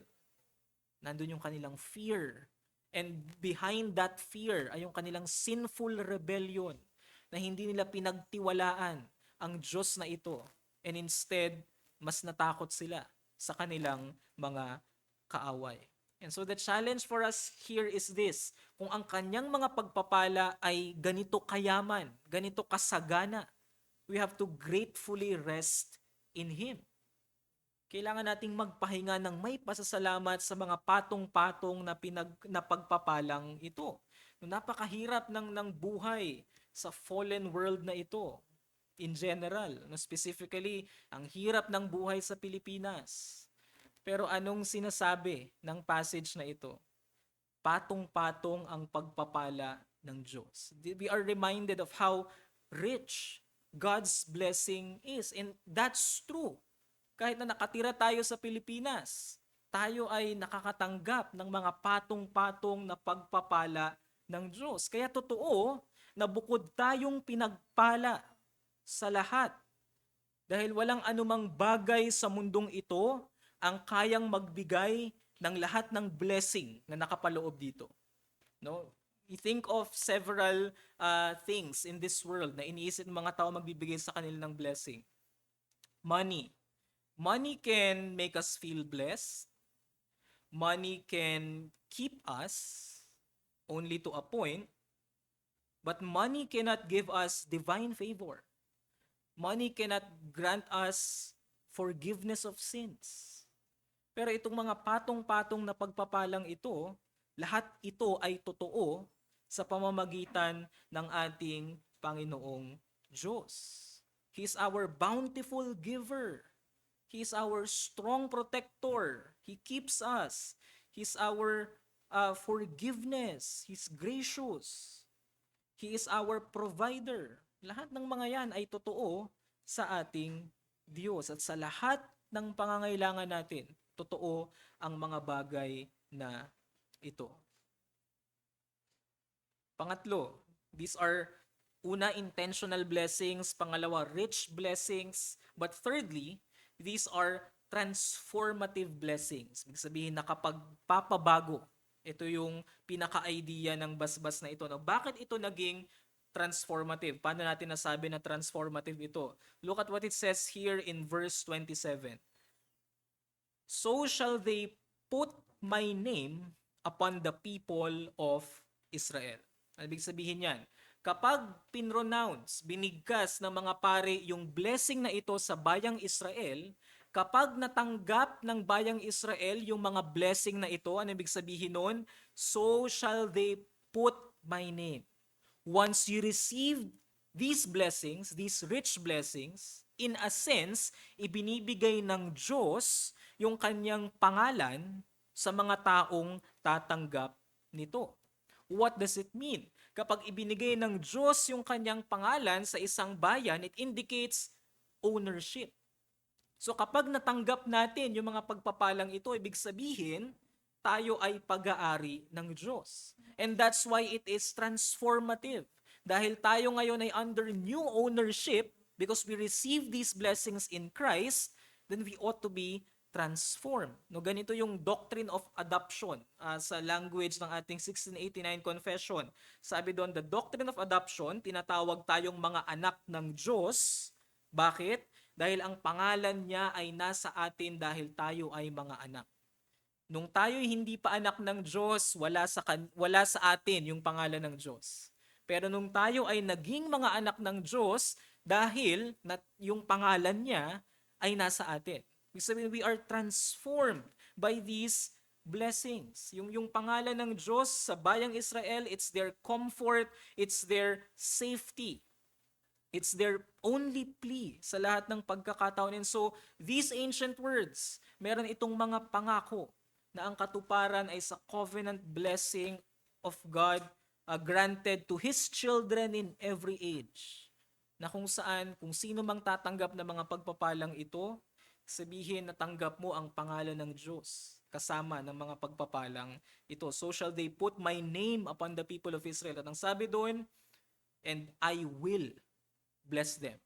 Nandun yung kanilang fear. And behind that fear ay yung kanilang sinful rebellion na hindi nila pinagtiwalaan ang Diyos na ito. And instead, mas natakot sila sa kanilang mga kaaway. And so the challenge for us here is this. Kung ang kanyang mga pagpapala ay ganito kayaman, ganito kasagana, we have to gratefully rest in Him. Kailangan nating magpahinga ng may pasasalamat sa mga patong-patong na pagpapalang ito. Napakahirap ng buhay sa fallen world na ito in general. Specifically, ang hirap ng buhay sa Pilipinas. Pero anong sinasabi ng passage na ito? Patong-patong ang pagpapala ng Diyos. We are reminded of how rich God's blessing is. And that's true. Kahit na nakatira tayo sa Pilipinas, tayo ay nakakatanggap ng mga patong-patong na pagpapala ng Diyos. Kaya totoo na bukod tayong pinagpala sa lahat, dahil walang anumang bagay sa mundong ito ang kayang magbigay ng lahat ng blessing na nakapaloob dito. No? You think of several things in this world na iniisip ng mga tao magbibigay sa kanila ng blessing. Money. Money can make us feel blessed. Money can keep us only to a point. But money cannot give us divine favor. Money cannot grant us forgiveness of sins. Pero itong mga patong-patong na pagpapalang ito, lahat ito ay totoo sa pamamagitan ng ating Panginoong Diyos. He is our bountiful giver. He is our strong protector. He keeps us. He's our forgiveness. He's gracious. He is our provider. Lahat ng mga yan ay totoo sa ating Diyos. At sa lahat ng pangangailangan natin, totoo ang mga bagay na ito. Pangatlo, these are una, intentional blessings. Pangalawa, rich blessings. But thirdly, these are transformative blessings. Ibig sabihin, nakapagpapabago. Ito yung pinaka-idea ng basbas na ito. No? Bakit ito naging transformative? Paano natin nasabi na transformative ito? Look at what it says here in verse 27. So shall they put my name upon the people of Israel. Ano ibig sabihin yan? Kapag pinronounce, binigkas ng mga pare yung blessing na ito sa bayang Israel, kapag natanggap ng bayang Israel yung mga blessing na ito, ano ibig sabihin nun? So shall they put my name. Once you receive these blessings, these rich blessings, in a sense, ibinibigay ng Diyos yung kanyang pangalan sa mga taong tatanggap nito. What does it mean? Kapag ibinigay ng Diyos yung kanyang pangalan sa isang bayan, it indicates ownership. So kapag natanggap natin yung mga pagpapalang ito, ibig sabihin, tayo ay pag-aari ng Diyos. And that's why it is transformative. Dahil tayo ngayon ay under new ownership, because we receive these blessings in Christ, then we ought to be transformed. No, ganito yung doctrine of adoption sa language ng ating 1689 confession. Sabi doon, the doctrine of adoption, tinatawag tayong mga anak ng Diyos. Bakit? Dahil ang pangalan niya ay nasa atin dahil tayo ay mga anak. Nung tayo hindi pa anak ng Diyos, wala sa atin yung pangalan ng Diyos. Pero nung tayo ay naging mga anak ng Diyos, dahil yung pangalan niya ay nasa atin. Ibig sabihin, we are transformed by these blessings. Yung pangalan ng Diyos sa bayang Israel, it's their comfort, it's their safety. It's their only plea sa lahat ng pagkakataon. And so, these ancient words, meron itong mga pangako na ang katuparan ay sa covenant blessing of God granted to His children in every age. Na kung saan, kung sino mang tatanggap ng mga pagpapalang ito, sabihin na tanggap mo ang pangalan ng Diyos kasama ng mga pagpapalang ito. So shall they put my name upon the people of Israel. At ang sabi doon, and I will bless them.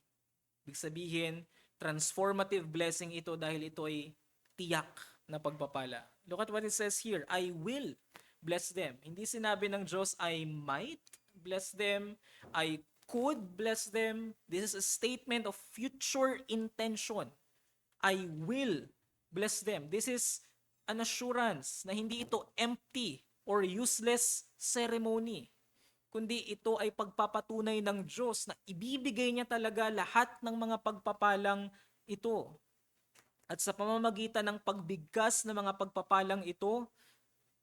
Ibig sabihin, transformative blessing ito dahil ito ay tiyak na pagpapala. Look at what it says here, I will bless them. Hindi sinabi ng Diyos, I might bless them, I could bless them. This is a statement of future intention. I will bless them. This is an assurance na hindi ito empty or useless ceremony, kundi ito ay pagpapatunay ng Diyos na ibibigay niya talaga lahat ng mga pagpapalang ito. At sa pamamagitan ng pagbigkas ng mga pagpapalang ito,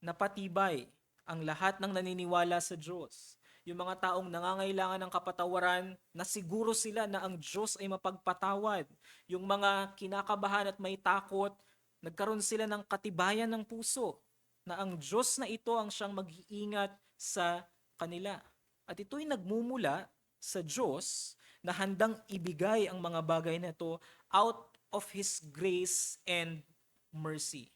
napatibay ang lahat ng naniniwala sa Diyos. Yung mga taong nangangailangan ng kapatawaran, na siguro sila na ang Diyos ay mapagpatawad. Yung mga kinakabahan at may takot, nagkaroon sila ng katibayan ng puso na ang Diyos na ito ang siyang mag-iingat sa kanila. At ito'y nagmumula sa Diyos na handang ibigay ang mga bagay na ito out of His grace and mercy.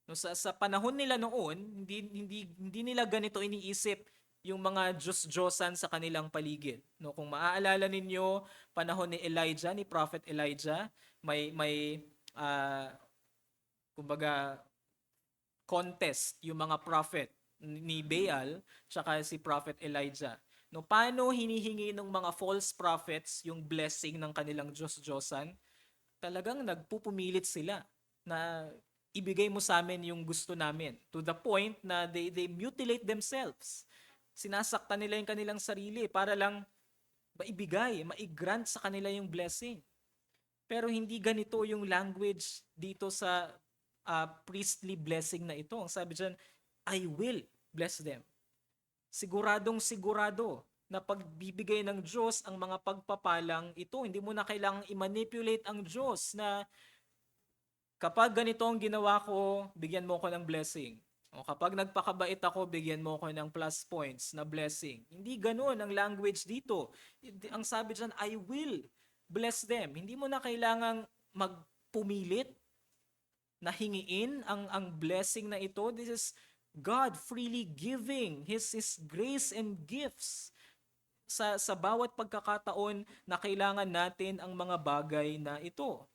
No, sa panahon nila noon, hindi nila ganito iniisip yung mga Diyos-Diyosan sa kanilang paligid. No, kung maaalala ninyo, panahon ni Elijah, ni Prophet Elijah, may kumbaga contest yung mga prophet ni Baal tsaka si Prophet Elijah. No, paano hinihingi ng mga false prophets yung blessing ng kanilang Diyos-Diyosan? Talagang nagpupumilit sila na ibigay mo sa amin yung gusto namin, to the point na they mutilate themselves. Sinasaktan nila yung kanilang sarili para lang maibigay, maigrant sa kanila yung blessing. Pero hindi ganito yung language dito sa priestly blessing na ito. Ang sabi dyan, I will bless them. Siguradong sigurado na pagbibigay ng Diyos ang mga pagpapalang ito. Hindi mo na kailangang i-manipulate ang Diyos na kapag ganito ang ginawa ko, bigyan mo ko ng blessing. O kapag nagpakabait ako, bigyan mo ko ng plus points na blessing. Hindi ganoon ang language dito. Ang sabi dyan, I will bless them. Hindi mo na kailangang magpumilit na hingiin ang blessing na ito. This is God freely giving His grace and gifts sa bawat pagkakataon na kailangan natin ang mga bagay na ito.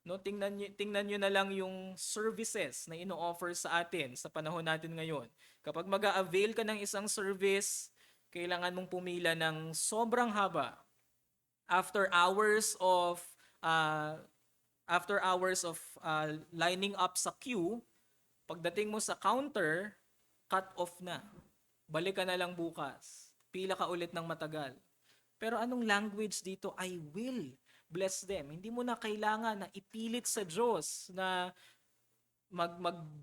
No, tingnan niyo na lang yung services na ino-offer sa atin sa panahon natin ngayon. Kapag mag-a-avail ka ng isang service, kailangan mong pumila ng sobrang haba. After hours of lining up sa queue, pagdating mo sa counter, cut off na. Balik ka na lang bukas. Pila ka ulit ng matagal. Pero anong language dito? I will bless them. Hindi mo na kailangan na ipilit sa Diyos na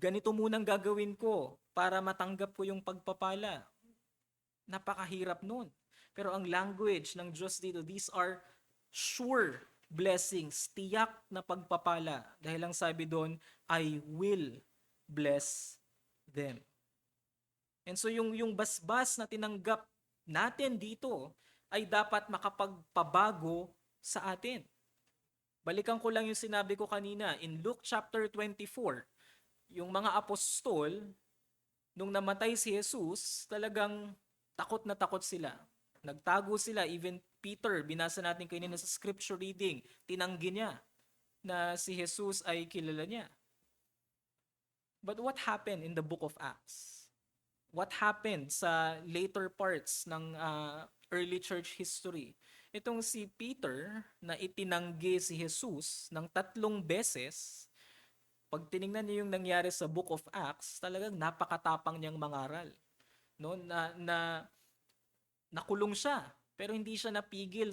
ganito munang gagawin ko para matanggap ko yung pagpapala. Napakahirap nun. Pero ang language ng Diyos dito, these are sure blessings, tiyak na pagpapala. Dahil ang sabi doon, I will bless them. And so yung basbas na tinanggap natin dito ay dapat makapagpabago sa atin. Balikan ko lang yung sinabi ko kanina in Luke chapter 24. Yung mga apostol, nung namatay si Jesus, talagang takot na takot sila. Nagtago sila. Even Peter, binasa natin kanina sa scripture reading, tinanggi niya na si Jesus ay kilala niya. But what happened in the book of Acts? What happened sa later parts ng early church history? Itong si Peter na itinanggi si Jesus ng 3 beses, pag tiningnan niyo yung nangyari sa book of Acts, talagang napakatapang niyang mangaral. No, nakulong siya, pero hindi siya napigil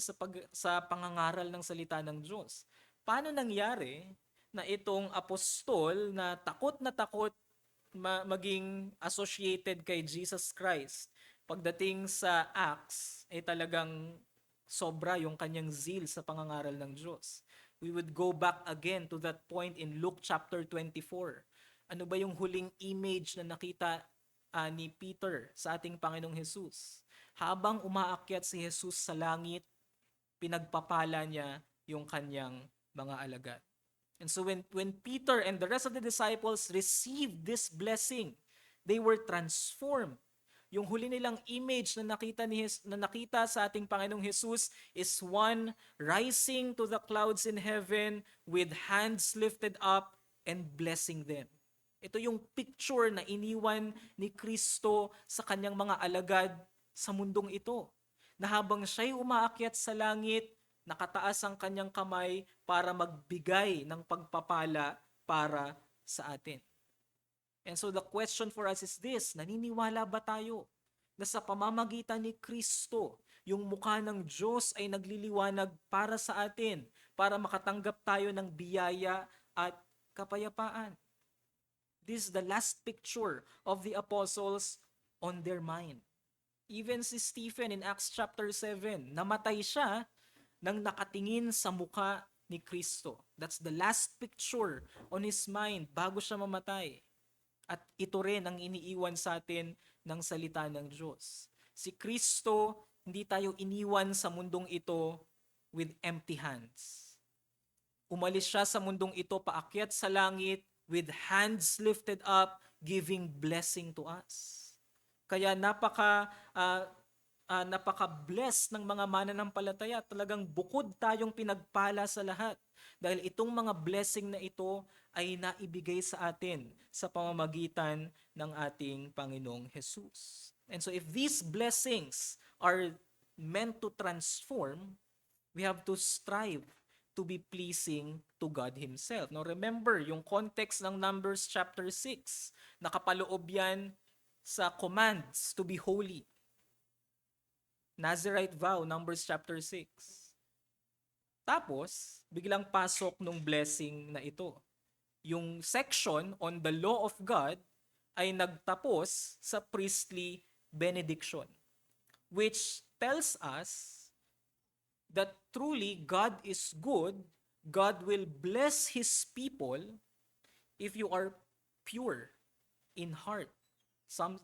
sa pangangaral ng salita ng Diyos. Paano nangyari na itong apostol na takot maging associated kay Jesus Christ, pagdating sa Acts, ay talagang sobra yung kanyang zeal sa pangangaral ng Diyos. We would go back again to that point in Luke chapter 24. Ano ba yung huling image na nakita ni Peter sa ating Panginoong Jesus? Habang umaakyat si Jesus sa langit, pinagpapala niya yung kanyang mga alagad. And so when Peter and the rest of the disciples received this blessing, they were transformed. Yung huli nilang image na nakita sa ating Panginoong Jesus is one rising to the clouds in heaven with hands lifted up and blessing them. Ito yung picture na iniwan ni Kristo sa kanyang mga alagad sa mundong ito. Na habang siya'y umaakyat sa langit, nakataas ang kanyang kamay para magbigay ng pagpapala para sa atin. And so the question for us is this, naniniwala ba tayo na sa pamamagitan ni Kristo, yung mukha ng Diyos ay nagliliwanag para sa atin, para makatanggap tayo ng biyaya at kapayapaan? This is the last picture of the apostles on their mind. Even si Stephen in Acts chapter 7, namatay siya nang nakatingin sa mukha ni Kristo. That's the last picture on his mind bago siya mamatay. At ito rin ang iniiwan sa atin ng salita ng Diyos. Si Kristo, hindi tayo iniwan sa mundong ito with empty hands. Umalis siya sa mundong ito, paakyat sa langit, with hands lifted up, giving blessing to us. Kaya napaka-blessed ng mga mananampalataya. Talagang bukod tayong pinagpala sa lahat. Dahil itong mga blessing na ito ay naibigay sa atin sa pamamagitan ng ating Panginoong Jesus. And so if these blessings are meant to transform, we have to strive to be pleasing to God Himself. Now remember, yung context ng Numbers chapter 6, nakapaloob yan sa commands to be holy. Nazirite vow, Numbers chapter 6. Tapos, biglang pasok nung blessing na ito. Yung section on the law of God ay nagtapos sa priestly benediction, which tells us that truly God is good. God will bless His people if you are pure in heart.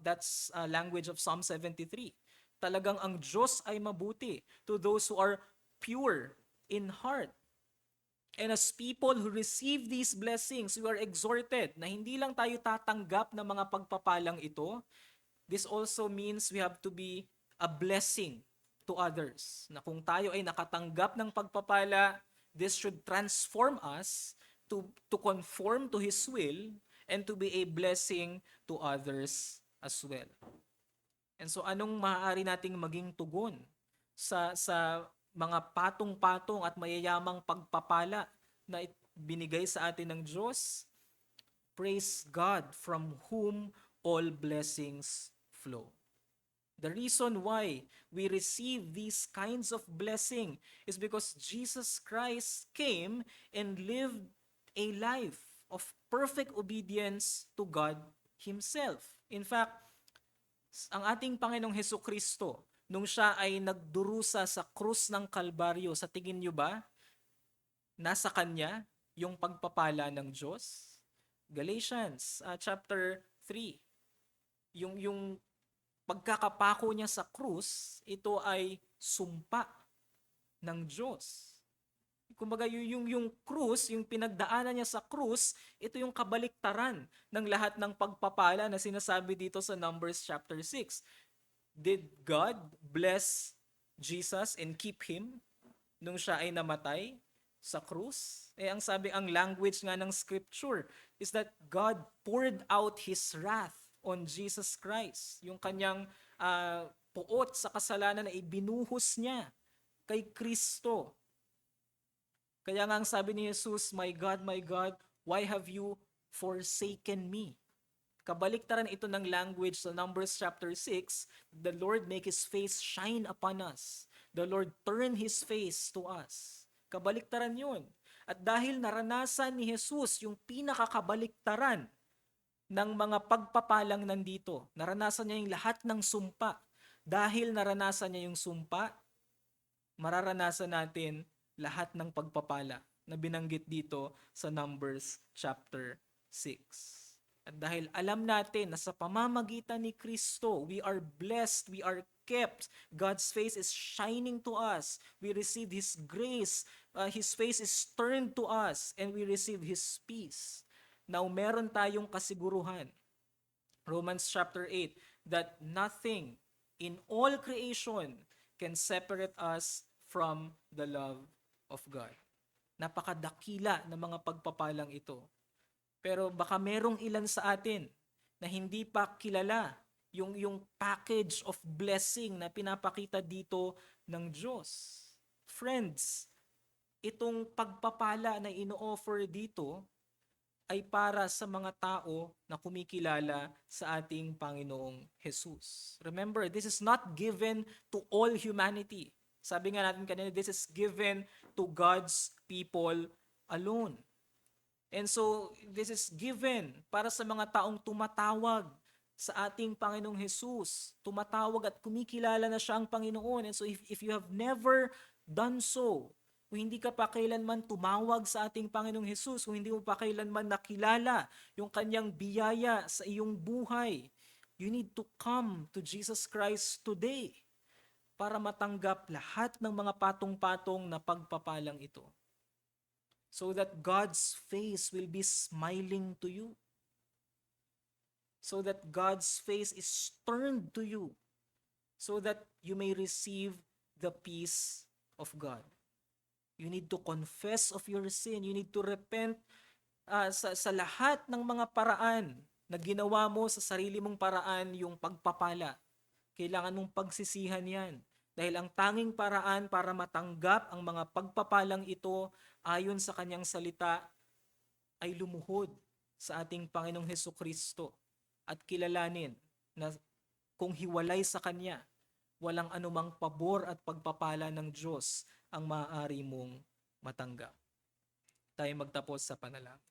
That's language of Psalm 73. Talagang ang Diyos ay mabuti to those who are pure in heart. And as people who receive these blessings, we are exhorted na hindi lang tayo tatanggap ng mga pagpapalang ito. This also means we have to be a blessing to others. Na kung tayo ay nakatanggap ng pagpapala, this should transform us to conform to His will and to be a blessing to others as well. And so anong maaari nating maging tugon sa mga patong-patong at mayayamang pagpapala na binigay sa atin ng Diyos? Praise God from whom all blessings flow. The reason why we receive these kinds of blessing is because Jesus Christ came and lived a life of perfect obedience to God Himself. In fact, ang ating Panginoong Hesukristo, nung siya ay nagdurusa sa krus ng Kalbaryo, sa tingin niyo ba, nasa Kanya yung pagpapala ng Diyos? Galatians chapter 3. Yung pagkakapako niya sa krus, ito ay sumpa ng Diyos. Kumbaga yung krus, yung pinagdaanan niya sa krus, ito yung kabaliktaran ng lahat ng pagpapala na sinasabi dito sa Numbers chapter 6. Did God bless Jesus and keep Him nung siya ay namatay sa krus? Ang language nga ng scripture is that God poured out His wrath on Jesus Christ. Yung kanyang puot sa kasalanan na ibinuhos niya kay Kristo. Kaya nga ang sabi ni Jesus, my God, why have you forsaken me? Kabaliktaran ito ng language sa Numbers chapter 6, the Lord make His face shine upon us. The Lord turn His face to us. Kabaliktaran yun. At dahil naranasan ni Jesus yung pinakakabaliktaran ng mga pagpapalang nandito, naranasan niya yung lahat ng sumpa. Dahil naranasan niya yung sumpa, mararanasan natin lahat ng pagpapala na binanggit dito sa Numbers chapter 6. At dahil alam natin na sa pamamagitan ni Kristo, we are blessed, we are kept. God's face is shining to us. We receive His grace. His face is turned to us and we receive His peace. Now, meron tayong kasiguruhan. Romans chapter 8, that nothing in all creation can separate us from the love of God. Napakadakila ng mga pagpapalang ito. Pero baka merong ilan sa atin na hindi pa kilala yung package of blessing na pinapakita dito ng Diyos. Friends, itong pagpapala na ino-offer dito ay para sa mga tao na kumikilala sa ating Panginoong Jesus. Remember, this is not given to all humanity. Sabi nga natin kanina, this is given to God's people alone. And so, this is given para sa mga taong tumatawag sa ating Panginoong Jesus. Tumatawag at kumikilala na siya ang Panginoon. And so, if you have never done so, kung hindi ka pa kailanman tumawag sa ating Panginoong Jesus, kung hindi mo pa kailanman nakilala yung kanyang biyaya sa iyong buhay, you need to come to Jesus Christ today para matanggap lahat ng mga patong-patong na pagpapalang ito. So that God's face will be smiling to you. So that God's face is turned to you. So that you may receive the peace of God. You need to confess of your sin. You need to repent sa lahat ng mga paraan na ginawa mo sa sarili mong paraan yung pagpapala. Kailangan mong pagsisihan yan. Dahil ang tanging paraan para matanggap ang mga pagpapalang ito ayon sa kanyang salita ay lumuhod sa ating Panginoong Hesukristo at kilalanin na kung hiwalay sa Kanya, walang anumang pabor at pagpapala ng Diyos ang maaari mong matanggap. Tayo magtapos sa panalangin.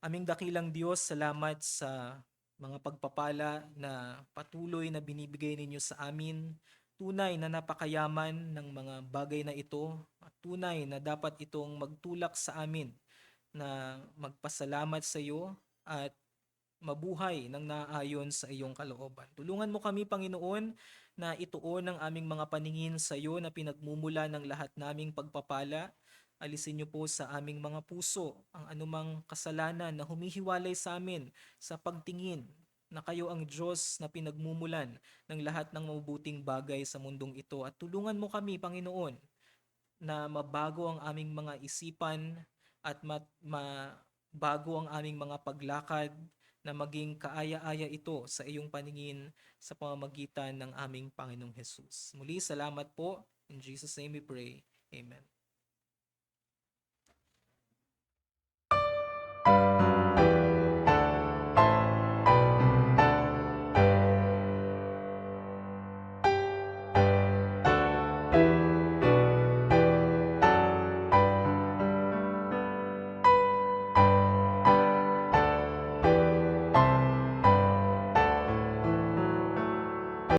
Aming dakilang Diyos, salamat sa mga pagpapala na patuloy na binibigay ninyo sa amin. Tunay na napakayaman ng mga bagay na ito at tunay na dapat itong magtulak sa amin na magpasalamat sa iyo at mabuhay ng naayon sa iyong kalooban. Tulungan mo kami, Panginoon, na ituon ang aming mga paningin sa iyo na pinagmumula ng lahat naming pagpapala. Alisin niyo po sa aming mga puso ang anumang kasalanan na humihiwalay sa amin sa pagtingin na kayo ang Diyos na pinagmumulan ng lahat ng mabubuting bagay sa mundong ito. At tulungan mo kami, Panginoon, na mabago ang aming mga isipan at mabago ang aming mga paglakad na maging kaaya-aya ito sa iyong paningin sa pamamagitan ng aming Panginoong Jesus. Muli, salamat po. In Jesus' name we pray. Amen.